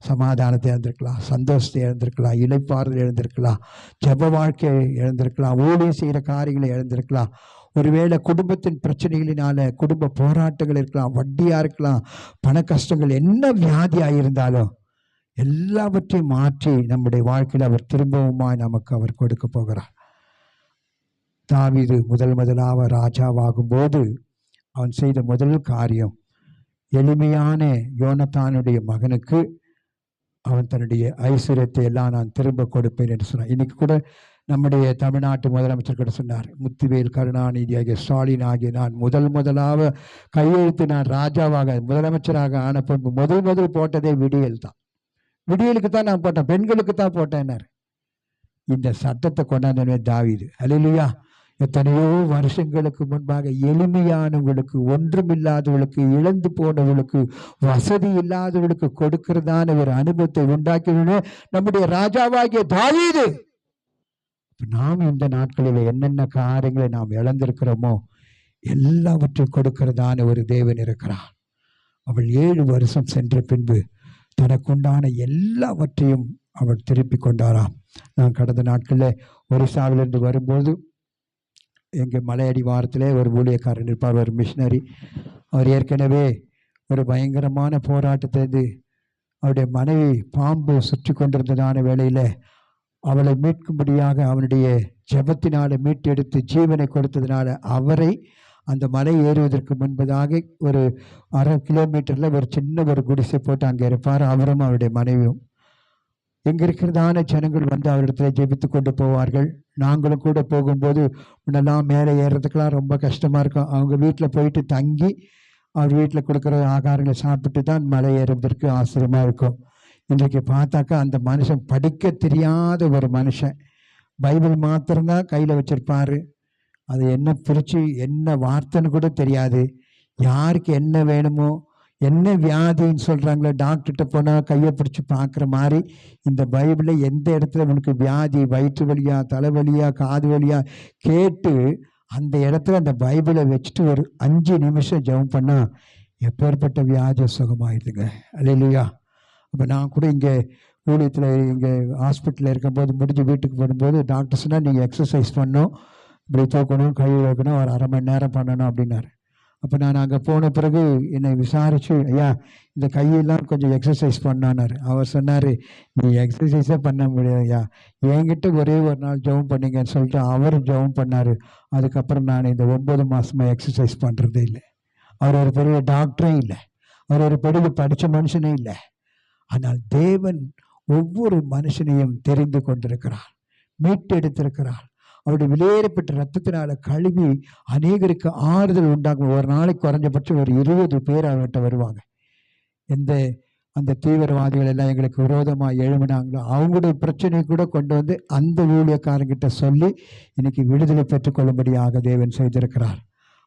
சமாதானத்தை இழந்திருக்கலாம், சந்தோஷத்தை இழந்திருக்கலாம், இளைப்பாறுதல் இழந்திருக்கலாம், ஜெப வாழ்க்கையை இழந்திருக்கலாம், ஊழியம் செய்கிற காரியங்களை இழந்திருக்கலாம். ஒருவேளை குடும்பத்தின் பிரச்சனைகளினால குடும்ப போராட்டங்கள் இருக்கலாம், வட்டியாக இருக்கலாம், பண கஷ்டங்கள், என்ன வியாதியாக இருந்தாலும் எல்லாவற்றையும் மாற்றி நம்முடைய வாழ்க்கையில் அவர் திரும்பவுமாய் நமக்கு அவர் கொடுக்க போகிறார். தாவீது முதலாக ராஜாவாகும் போது அவன் செய்த முதல் காரியம், எளிமையான யோனத்தானுடைய மகனுக்கு அவன் தன்னுடைய ஐஸ்வர்யத்தை எல்லாம் நான் திரும்ப கொடுப்பேன் என்று சொன்னான். இன்னைக்கு கூட நம்முடைய தமிழ்நாட்டு முதலமைச்சர் கூட சொன்னார், முத்துவேல் கருணாநிதி ஆகிய ஸ்டாலின் ஆகிய நான் முதலாக கையெழுத்து நான் ராஜாவாக முதலமைச்சராக ஆன பின்பு முதல் போட்டதே விடியல் தான். விடியலுக்கு தான் நான் போட்டேன், பெண்களுக்கு தான் போட்டேன்னார். இந்த சட்டத்தை கொண்டாந்தனே தாவீது. அல்லேலூயா. எத்தனையோ வருஷங்களுக்கு முன்பாக எளிமையானவர்களுக்கு, ஒன்றுமில்லாதவர்களுக்கு, இழந்து போனவர்களுக்கு, வசதி இல்லாதவர்களுக்கு கொடுக்கிறதான ஒரு அனுபவத்தை உண்டாக்கின நம்முடைய ராஜாவாகிய தாவீது. நாம் இந்த நாட்களில் என்னென்ன காரியங்களை நாம் இழந்திருக்கிறோமோ எல்லாவற்றையும் கொடுக்கிறதான ஒரு தேவன் இருக்கிறார். அவள் 7 வருஷம் சென்ற பின்பு தனக்குண்டான எல்லாவற்றையும் அவள் திருப்பி கொண்டாராம். நான் கடந்த நாட்களில் ஒரிசாவிலிருந்து வரும்போது எங்கள் மலையடி வாரத்தில் ஒரு ஊழியக்காரன் இருப்பார், ஒரு மிஷினரி. அவர் ஏற்கனவே ஒரு பயங்கரமான போராட்டத்திலிருந்து அவருடைய மனைவி பாம்பு சுற்றி கொண்டிருந்ததான வேளையில் அவளை மீட்கும்படியாக அவனுடைய ஜெபத்தினால மீட்டெடுத்து ஜீவனை கொடுத்ததுனால அவரை அந்த மலை ஏறுவதற்கு முன்பதாக ஒரு 1/2 கிலோமீட்டரில் ஒரு சின்ன ஒரு குடிசை போட்டு அங்கே இருப்பார். அவரும் அவருடைய மனைவியும். எங்கே இருக்கிறதான ஜனங்கள் வந்து அவரிடத்துல ஜெபித்து கொண்டு போவார்கள். நாங்களும் கூட போகும்போது முன்னெல்லாம் மேலே ஏறுறதுக்கெல்லாம் ரொம்ப கஷ்டமாக இருக்கும். அவங்க வீட்டில் போயிட்டு தங்கி அவர் வீட்டில் கொடுக்குற ஆகாரங்களை சாப்பிட்டு தான் மலை ஏறுவதற்கு ஆச்சரியமாக இருக்கும். இன்றைக்கு பார்த்தாக்கா அந்த மனுஷன் படிக்க தெரியாத ஒரு மனுஷன், பைபிள் மாத்திரம்தான் கையில் வச்சிருப்பாரு. அது என்ன பிரித்து என்ன வார்த்தைன்னு கூட தெரியாது. யாருக்கு என்ன வேணுமோ, என்ன வியாதின்னு சொல்கிறாங்களோ டாக்டர்கிட்ட போனால் கையை பிடிச்சி பார்க்குற மாதிரி இந்த பைபிளில் எந்த இடத்துல உனக்கு வியாதி, வயிற்று வலியா, தலைவலியா, காது வலியா கேட்டு அந்த இடத்துல அந்த பைபிளை வச்சுட்டு ஒரு 5 நிமிஷம் ஜெபம் பண்ணால் எப்பேற்பட்ட வியாதி சுகமாயிடுதுங்க. அல்லேலூயா. அப்போ நான் கூட இங்கே ஊழியத்தில் இங்கே ஹாஸ்பிட்டலில் இருக்கும்போது முடிஞ்சு வீட்டுக்கு வரும்போது டாக்டர் சொன்னால் நீங்கள் எக்ஸசைஸ் பண்ணணும், இப்படி தூக்கணும், கை வைக்கணும், ஒரு 1/2 மணி நேரம் பண்ணணும் அப்படின்னாரு. அப்போ நான் அங்கே போன பிறகு என்னை விசாரித்து, ஐயா இந்த கையெல்லாம் கொஞ்சம் எக்ஸசைஸ் பண்ணானார். அவர் சொன்னார், நீ எக்ஸசைஸே பண்ண முடியாது ஐயா, என்கிட்ட ஒரே ஒரு நாள் ஜெபம் பண்ணிங்கன்னு சொல்லிட்டு அவரும் ஜெபம் பண்ணார். அதுக்கப்புறம் நான் இந்த 9 மாதமாக எக்ஸசைஸ் பண்ணுறதே இல்லை. அவர் ஒரு பெரிய டாக்டரே இல்லை, அவர் ஒரு பெரிய படித்த மனுஷனே இல்லை. ஆனால் தேவன் ஒவ்வொரு மனுஷனையும் தெரிந்து கொண்டிருக்கிறார், மீட்டெடுத்திருக்கிறார். அவருடைய விலையேறப்பட்ட ரத்தத்தினால கழுவி அநேகருக்கு ஆறுதல் உண்டாகும். ஒரு நாளைக்கு குறைஞ்சபட்சம் ஒரு 20 பேர் அவர்கிட்ட வருவாங்க. அந்த தீவிரவாதிகள் எல்லாம் எங்களுக்கு விரோதமாக எழுமினாங்களோ அவங்களுடைய பிரச்சனையை கூட கொண்டு வந்து அந்த ஊழியக்காரங்கிட்ட சொல்லி இன்னைக்கு விடுதலை பெற்றுக்கொள்ளும்படியாக தேவன் செய்திருக்கிறார்.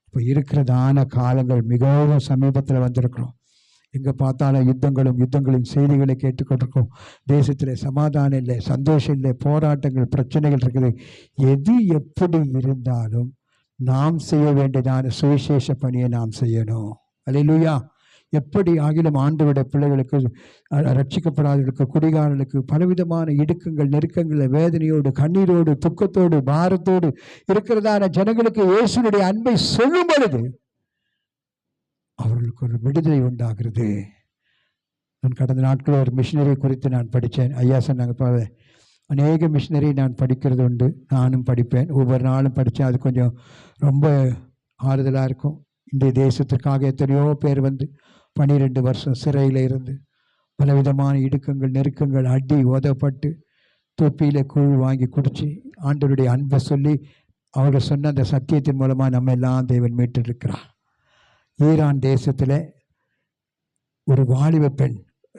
இப்போ இருக்கிறதான காலங்கள் மிகவும் சமீபத்தில் வந்திருக்கிறோம். எங்கே பார்த்தாலும் யுத்தங்களின் செய்திகளை கேட்டுக்கொண்டிருக்கோம். தேசத்தில் சமாதானம் இல்லை, சந்தோஷம் இல்லை, போராட்டங்கள், பிரச்சனைகள் இருக்குது. எது எப்படி இருந்தாலும் நாம் செய்ய வேண்டியதான சுவிசேஷ பணியை நாம் செய்யணும். அல்லேலூயா. எப்படி ஆகிலும் ஆண்டவருடைய பிள்ளைகளுக்கு, ரட்சிக்கப்படாதவர்களுக்கு, குடிகாரர்களுக்கு பலவிதமான இடுக்கங்கள், நெருக்கங்கள், வேதனையோடு, கண்ணீரோடு, துக்கத்தோடு, பாரத்தோடு இருக்கிறதான ஜனங்களுக்கு இயேசுனுடைய அன்பை சொல்லும் பொழுது அவர்களுக்கு ஒரு விடுதலை உண்டாகிறது. நான் கடந்த நாட்களில் ஒரு மிஷினரி குறித்து நான் படித்தேன். ஐயா சொன்னாங்க, அநேக மிஷினரி நான் படிக்கிறது உண்டு, நானும் படிப்பேன். ஒவ்வொரு நாளும் படித்தேன். அது கொஞ்சம் ரொம்ப ஆறுதலாக இருக்கும். இந்த தேசத்திற்காக எத்தனையோ பேர் வந்து 12 வருஷம் சிறையில் இருந்து பலவிதமான இடுக்கங்கள், நெருக்கங்கள், அடி உதப்பட்டு தொப்பியில் கூழ் வாங்கி குடித்து ஆண்டவருடைய அன்பை சொல்லி அவர்கள் சொன்ன அந்த சத்தியத்தின் மூலமாக நம்ம எல்லாம் தேவன் மீட்டிருக்கிறார். ஈரான் தேசத்தில் ஒரு வாலிப பெண்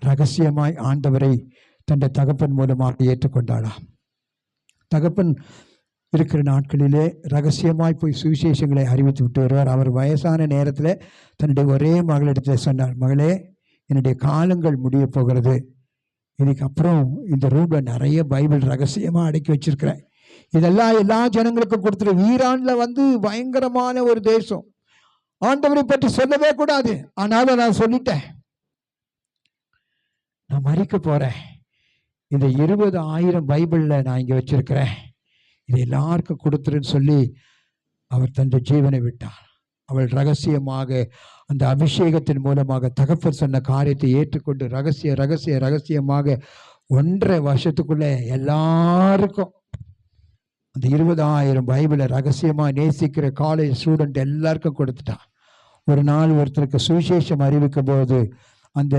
ரகசியமாய் ஆண்டவரை தன் தகப்பன் மூலமாக ஏற்றுக்கொண்டாளாம். தகப்பன் இருக்கிற நாட்களிலே ரகசியமாய் போய் சுவிசேஷங்களை அறிவித்து விட்டு வருவார். அவர் வயசான நேரத்தில் தன்னுடைய ஒரே மகளிடத்தில் சொன்னார், மகளே என்னுடைய காலங்கள் முடிய போகிறது, இதுக்கப்புறம் இந்த ரூமில் நிறைய பைபிள் ரகசியமாக அடக்கி வச்சிருக்கிறேன், இதெல்லாம் எல்லா ஜனங்களுக்கும் கொடுத்துரு. ஈரானில் வந்து பயங்கரமான ஒரு தேசம், ஆண்டவரை பற்றி சொல்லவே கூடாது, ஆனாலும் நான் சொல்லிட்டேன். நான் மறிக்க போகிறேன், இந்த 20,000 பைபிளில் நான் இங்கே வச்சிருக்கிறேன், இது எல்லாருக்கும் கொடுத்துருன்னு சொல்லி அவர் தன்னுடைய ஜீவனை விட்டார். அவள் ரகசியமாக அந்த அபிஷேகத்தின் மூலமாக தகப்பர் சொன்ன காரியத்தை ஏற்றுக்கொண்டு ரகசியமாக 1.5 வருஷத்துக்குள்ளே எல்லாருக்கும் அந்த 20,000 பைபிளை ரகசியமாக நேசிக்கிற காலேஜ் ஸ்டூடெண்ட் எல்லாருக்கும் கொடுத்துட்டான். ஒரு நாள் ஒருத்தருக்கு சுவிசேஷம் அறிவிக்கும் போது அந்த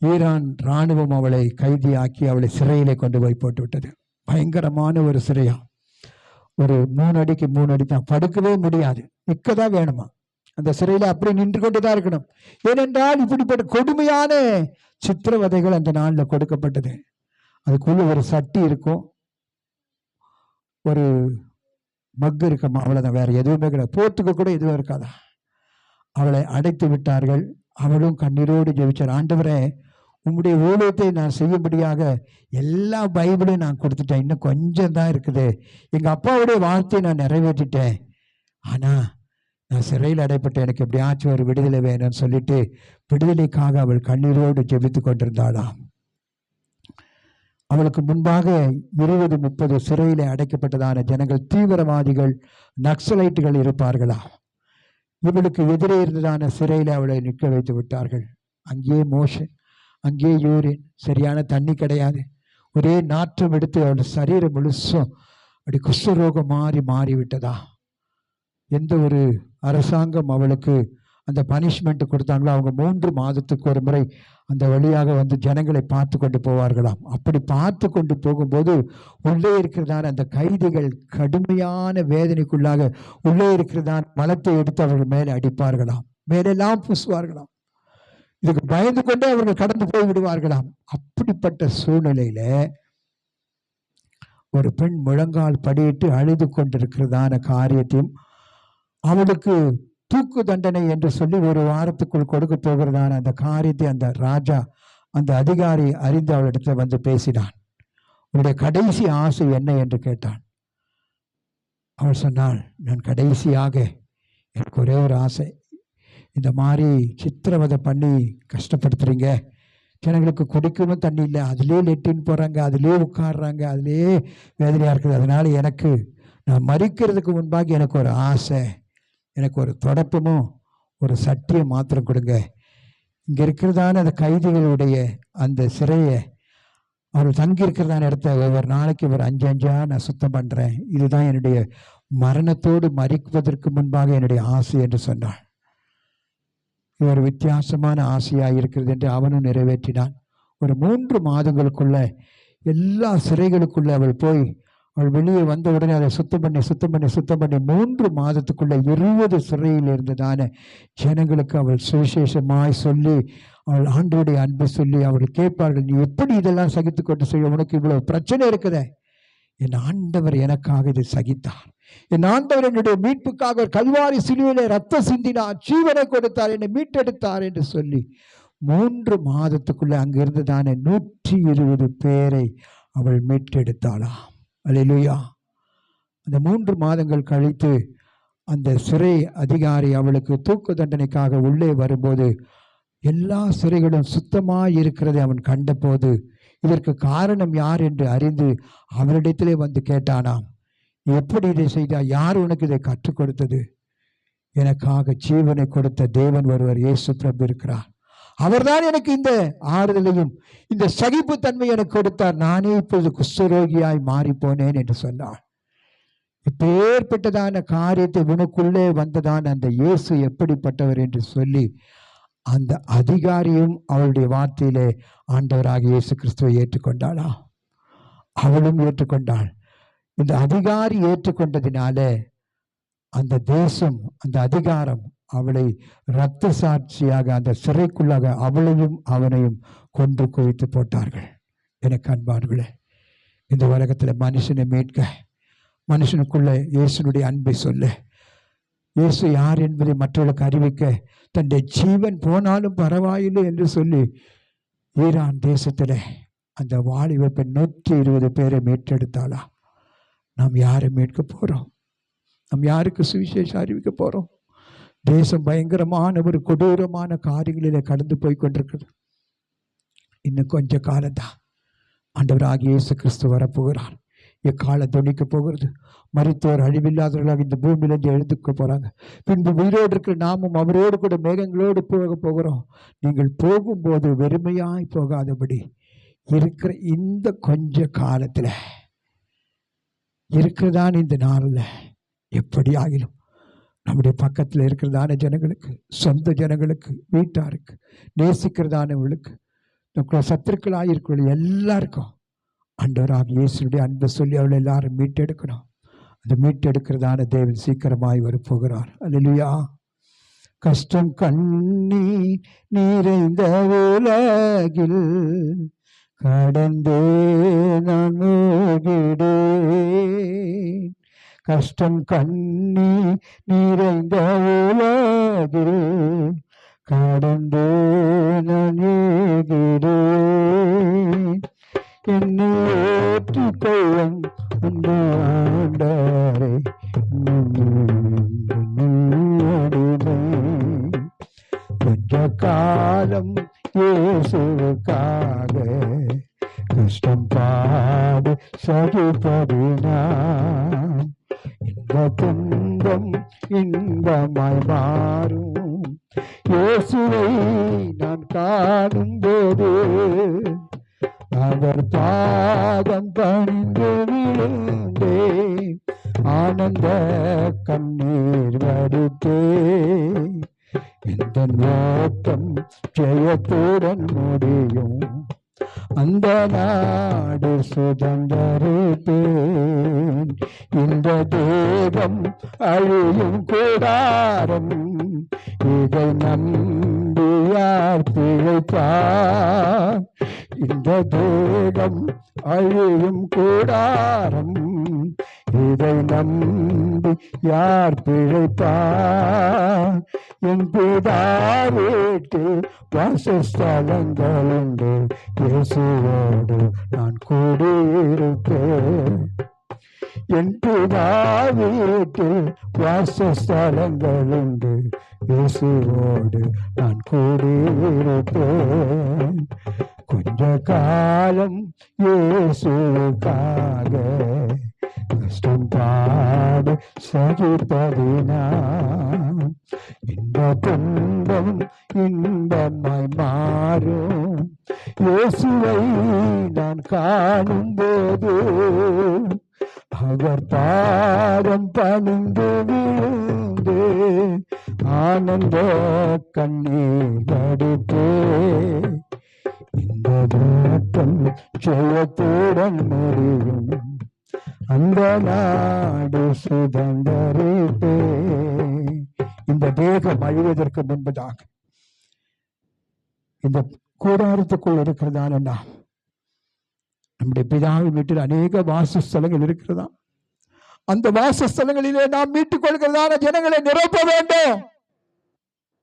ஈரான் இராணுவம் அவளை கைதியாக்கி அவளை சிறையிலே கொண்டு போய் போட்டு விட்டது. பயங்கரமான ஒரு சிறையா, ஒரு 3 அடிக்கு 3 அடி தான், படுக்கவே முடியாது, நிற்கதான் வேணுமா, அந்த சிறையில் அப்படி நின்று கொண்டு தான் இருக்கணும். ஏனென்றால் இப்படிப்பட்ட கொடுமையான சித்திரவதைகள் அந்த நாளில் கொடுக்கப்பட்டது. அதுக்குள்ள ஒரு சட்டி இருக்கும், ஒரு மக்கு இருக்குமா, அவ்வளோதான், வேற எதுவுமே கிடையாது, போத்துக்க கூட எதுவும் இருக்காதா. அவளை அடைத்து விட்டார்கள். அவளும் கண்ணீரோடு ஜெபிச்சார், ஆண்டவரே உம்முடைய ஊழியத்தை நான் செய்யும்படியாக எல்லா பைபிளையும் நான் கொடுத்துட்டேன், இன்னும் கொஞ்சம் தான் இருக்குது, எங்கள் அப்பாவுடைய வார்த்தையை நான் நிறைவேற்றிட்டேன், ஆனால் நான் சிறையில் அடைப்பட்டேன், எனக்கு எப்படியாச்சும் ஒரு விடுதலை வேணும்னு சொல்லிட்டு விடுதலைக்காக அவள் கண்ணீரோடு ஜெபித்து கொண்டிருந்தாளாம். அவளுக்கு முன்பாக 20-30 சிறையில் அடைக்கப்பட்டதான ஜனங்கள், தீவிரவாதிகள், நக்சலைட்டுகள் இருப்பார்களா. இவளுக்கு எதிரே இருந்ததான சிறையில் அவளை நிற்க வைத்து விட்டார்கள். அங்கேயே மோஷன், அங்கேயே யூரின், சரியான தண்ணி கிடையாது, ஒரே நாற்றம் எடுத்து அவள் சரீரம் முழுசும் அப்படி குஷ்டரோகம் மாறிவிட்டதா. எந்த ஒரு அரசாங்கம் அவளுக்கு அந்த பனிஷ்மெண்ட் கொடுத்தாங்களோ அவங்க 3 மாதத்துக்கு ஒரு முறை அந்த வழியாக வந்து ஜனங்களை பார்த்து கொண்டு போவார்களாம். அப்படி பார்த்து கொண்டு போகும்போது உள்ளே இருக்கிறதான அந்த கைதிகள் கடுமையான வேதனைக்குள்ளாக உள்ளே இருக்கிறதான மலத்தை எடுத்து அவர்கள் மேலே அடிப்பார்களாம், மேலெல்லாம் பூசுவார்களாம். இதுக்கு பயந்து கொண்டே அவர்கள் கடந்து போய் விடுவார்களாம். அப்படிப்பட்ட சூழ்நிலையில ஒரு பெண் முழங்கால் படியிட்டு அழுது கொண்டிருக்கிறதான காரியத்தையும், அவளுக்கு தூக்கு தண்டனை என்று சொல்லி 1 வாரத்துக்குள் கொடுக்க போகிறதான அந்த காரியத்தை அந்த ராஜா, அந்த அதிகாரி அறிந்து அவளிடத்துல வந்து பேசினான். உன்னுடைய கடைசி ஆசை என்ன என்று கேட்டான். அவள் சொன்னாள், நான் கடைசியாக எனக்கு ஒரே ஒரு ஆசை, இந்த மாதிரி சித்திரவதை பண்ணி கஷ்டப்படுத்துறீங்க, ஜனங்களுக்கு குடிக்கவும் தண்ணி இல்லை, அதுலேயே லெட்டின் போகிறாங்க, அதுலேயே உட்காடுறாங்க, அதுலேயே வேதனையாக இருக்குது, அதனால் எனக்கு நான் மறிக்கிறதுக்கு முன்பாக எனக்கு ஒரு ஆசை, எனக்கு ஒரு தொடப்பமும் ஒரு சட்டியை மாத்திரம் கொடுங்க, இங்கே இருக்கிறதான அந்த கைதிகளுடைய அந்த சிறையை, அவர் தங்கியிருக்கிறதான இடத்த ஒவ்வொரு நாளைக்கு ஒரு 5 நான் சுத்தம் பண்ணுறேன், இதுதான் என்னுடைய மரணத்தோடு மறிப்பதற்கு முன்பாக என்னுடைய ஆசை என்று சொன்னாள். இது ஒரு வித்தியாசமான ஆசையாக இருக்கிறது என்று அவனும் நிறைவேற்றினான். ஒரு 3 மாதங்களுக்குள்ள எல்லா சிறைகளுக்குள்ள அவள் போய், அவள் வெளியே வந்த உடனே அதை சுத்தம் பண்ணி 3 மாதத்துக்குள்ள 20 சிறையில் இருந்ததான ஜனங்களுக்கு அவள் சுவிசேஷமாய் சொல்லி, அவள் ஆண்டவருடைய அன்பை சொல்லி, அவர்கள் கேட்பார்கள், நீ எப்படி இதெல்லாம் சகித்து கொண்டு செய்ய, உனக்கு இவ்வளவு பிரச்சனை இருக்குதே, என் ஆண்டவர் எனக்காக இதை சகித்தார், என் ஆண்டவர் என்னுடைய மீட்புக்காக கல்வாரி சிலுவையிலே ரத்தம் சிந்தினார், ஜீவனை கொடுத்தார், என்னை மீட்டெடுத்தார் என்று சொல்லி 3 மாதத்துக்குள்ள அங்கு இருந்ததான 120 பேரை அவள் மீட்டெடுத்தாளாம். அல்லேலூயா. அந்த 3 மாதங்கள் கழித்து அந்த சிறை அதிகாரி அவளுக்கு தூக்கு தண்டனைக்காக உள்ளே வரும்போது எல்லா சிறைகளும் சுத்தமாய் இருக்கிறதை அவன் கண்டபோது இதற்கு காரணம் யார் என்று அறிந்து அவரிடத்திலே வந்து கேட்டானாம், எப்படி இதை செய்தா, யார் உனக்கு இதை கற்றுக் கொடுத்தது? எனக்காக ஜீவனை கொடுத்த தேவன் ஒருவர் இயேசு பிரபு இருக்கிறார், அவர்தான் எனக்கு இந்த ஆறுதலையும் இந்த சகிப்பு தன்மை எனக்கு கொடுத்தார், நானே இப்பொழுது குஷ்டரோகியாய் மாறி போனேன் என்று சொன்னார். இப்பேற்பட்டதான காரியத்தை உனக்குள்ளே வந்ததான அந்த இயேசு எப்படிப்பட்டவர் என்று சொல்லி அந்த அதிகாரியும் அவளுடைய வார்த்தையிலே ஆண்டவராக இயேசு கிறிஸ்துவை ஏற்றுக்கொண்டாளா. அவளும் ஏற்றுக்கொண்டாள். இந்த அதிகாரி ஏற்றுக்கொண்டதினால அந்த தேசம், அந்த அதிகாரம் அவளை இரத்த சாட்சியாக அந்த சிறைக்குள்ளாக அவளையும் அவனையும் கொன்று குவித்து போட்டார்கள். எனக்கு அன்பார்களே, இந்த உலகத்தில் மனுஷனை மீட்க, மனுஷனுக்குள்ள இயேசுனுடைய அன்பை சொல்ல, இயேசு யார் என்பதை மற்றவர்களுக்கு அறிவிக்க, தன்னுடைய ஜீவன் போனாலும் பரவாயில்லை என்று சொல்லி ஈரான் தேசத்தில் அந்த வாலிப பெண் 120 பேரை மீட்டெடுத்தாளா. நாம் யாரை மீட்க போகிறோம்? நாம் யாருக்கு சுவிசேஷம் அறிவிக்க போகிறோம்? தேசம் பயங்கரமான ஒரு கொடூரமான காரியங்களில் கடந்து போய் கொண்டிருக்கிறது. இன்னும் கொஞ்ச காலம்தான். ஆண்டவராகிய இயேசு கிறிஸ்து வரப்போகிறார். எக்காலம் துணிக்க போகிறது. மரித்தோர் அழிவில்லாதவர்களாக இந்த பூமியிலிருந்து எழுந்துக்க போறாங்க. பின்பு உயிரோடு இருக்கிற நாமும் அவரோடு கூட மேகங்களோடு போக போகிறோம். நீங்கள் போகும்போது வெறுமையாய் போகாதபடி இருக்கிற இந்த கொஞ்ச காலத்துல இருக்கிறதான இந்த நாளில் எப்படி ஆகிலும் நம்முடைய பக்கத்தில் இருக்கிறதான ஜனங்களுக்கு, சொந்த ஜனங்களுக்கு, வீட்டாருக்கு, நேசிக்கிறதானவர்களுக்கு, நம்ம சத்துருக்களாக இருக்கிற எல்லாருக்கும் ஆண்டவராக இயேசுடைய அன்பை சொல்லி அவளை எல்லாரும் மீட்டெடுக்கணும். அந்த மீட்டெடுக்கிறதான தேவன் சீக்கிரமாய் வரப்போகிறார். அல்லேலூயா. கஷ்டம் கண்ணி நிறைந்த உலகில் கடந்தே நான் மூழ்கிடேன். கஷ்டம் கண்ணி நிறைந்த உலகில் கடந்தே நான் மூழ்கிடேன். என்னை ஏற்றுக்கொள்ளும் ஆண்டவரே, கொஞ்ச காலம் இயேசுவுக்காக கஷ்டம் பாடு சகிப்பதினான் இந்த துன்பம் இன்பமாய் மாறும். இயேசுவை நான் காணும்போது அவர் பாதம் பணிந்து விழுந்தே ஆனந்த கண்ணீர் வடித்தே. இந்த நோக்கம் ஜெயத்துடன் முடியும், அந்த நாடு சுதந்தரிப்பேன். இந்த தேகம் அழியும் கூடாரம், இதை நம்பியார் பிழைப்பார். இந்த தேகம் அழியும் கூடாரம், இதை நம்பி யார் பிழைப்பார். என் பிதா வீட்டில் வாசஸ்தலங்கள் உண்டு, இயேசுவோடு நான் கூடியிருப்பேன். என் பிதா வீட்டில் வாசஸ்தலங்கள் உண்டு, இயேசுவோடு நான் கூடியிருப்பேன். கொஞ்ச காலம் இயேசுவுக்காக கஷ்டம் பாடு சகிப்பதினான் இந்த துன்பம் இன்பமாய் மாறும். இயேசுவை நான் காணும்போது அவர் பாதம் பணிந்து விழுந்து ஆனந்த கண்ணீர் வடித்தே. இந்த நோக்கம் ஜெயத்துடன் முடியும், அந்த நாடு சுதந்தரிப்பே. இந்த தேகம் அழிவதற்கு முன்பதாக இந்த கூடாரத்துக்குள் இருக்கிறதான நாம், நம்முடைய பிதாவின் வீட்டில் அநேக வாசஸ்தலங்கள் இருக்கிறதா. அந்த வாசஸ்தலங்களிலே நாம் மீட்டுக் கொள்கிறதான ஜனங்களை நிரப்ப வேண்டும்.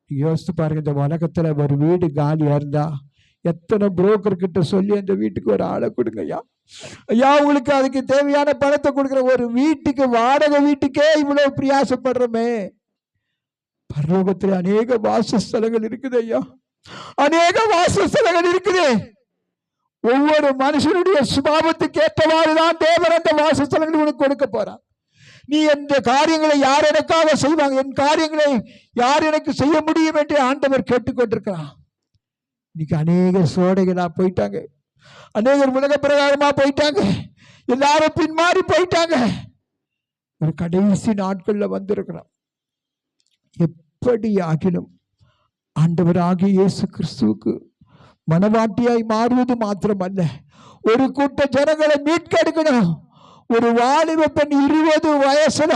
யோசித்து பாருங்க, இந்த உலகத்துல ஒரு வீடு காலியா இருந்தா எத்தனை புரோக்கர் கிட்ட சொல்லி அந்த வீட்டுக்கு ஒரு ஆளை கொடுங்க ஐயா, ஐயா உங்களுக்கு அதுக்கு தேவையான பணத்தை கொடுக்குற. ஒரு வீட்டுக்கு வாடகை வீட்டுக்கே இவ்வளவு பிரயாசப்படுறோமே. பரலோகத்துல அநேக வாசஸ்தலங்கள் இருக்குது ஐயா, அநேக வாசஸ்தலங்கள் இருக்குது. ஒவ்வொரு மனுஷனுடைய சுபாவத்துக்கு ஏற்றவாறுதான் தேவன் அந்த வாசஸ்தலங்கள் உனக்கு கொடுக்க போறார். நீ இந்த காரியங்களை யார் எனக்காக செய்வாங்க, என் காரியங்களை யார் எனக்கு செய்ய முடியும் என்று ஆண்டவர் கேட்டுக்கொண்டிருக்கிறான். இன்னைக்கு அநேக சோடைகளா போயிட்டாங்க, அநேகர் உலக பிரகாரமா போயிட்டாங்க, எல்லாரும் பின்மாறி போயிட்டாங்க. ஒரு கடைசி நாட்கள்ல வந்திருக்கிறோம். எப்படி ஆகிலும் ஆண்டவராகிய இயேசு கிறிஸ்துவுக்கு மனவாட்டியாய் மாறுவது மாத்திரமல்ல, ஒரு கூட்ட ஜனங்களை மீட்கெடுக்கணும். ஒரு வாலிப பெண் 20 வயசுல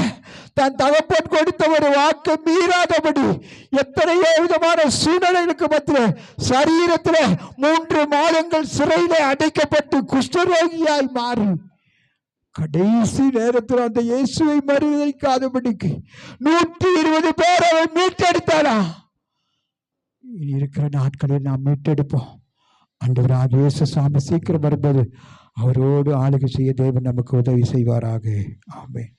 தன் தகப்பன் கொடுத்த ஒரு வாக்கு மீறாதபடி எத்தனையோ விதமான சூழ்நிலைகளுக்கு மத்தியில் சரீரத்துல 3 மாதங்கள் சிறையில அடைக்கப்பட்டு குஷ்டரோகியாய் மாறி கடைசி நேரத்தில் அந்த இயேசுவை மறுதலிக்காதபடிக்கு 120 பேர் அவர் மீட்டெடுத்தாரா. இனி இருக்கிற நாட்களில் நாம் மீட்டெடுப்போம். ஆண்டவராகிய இயேசு சுவாமி சீக்கிரம் வரும்போது அவரோடு ஆளுகை செய்ய தேவன் நமக்கு உதவி செய்வாராக. ஆமென்.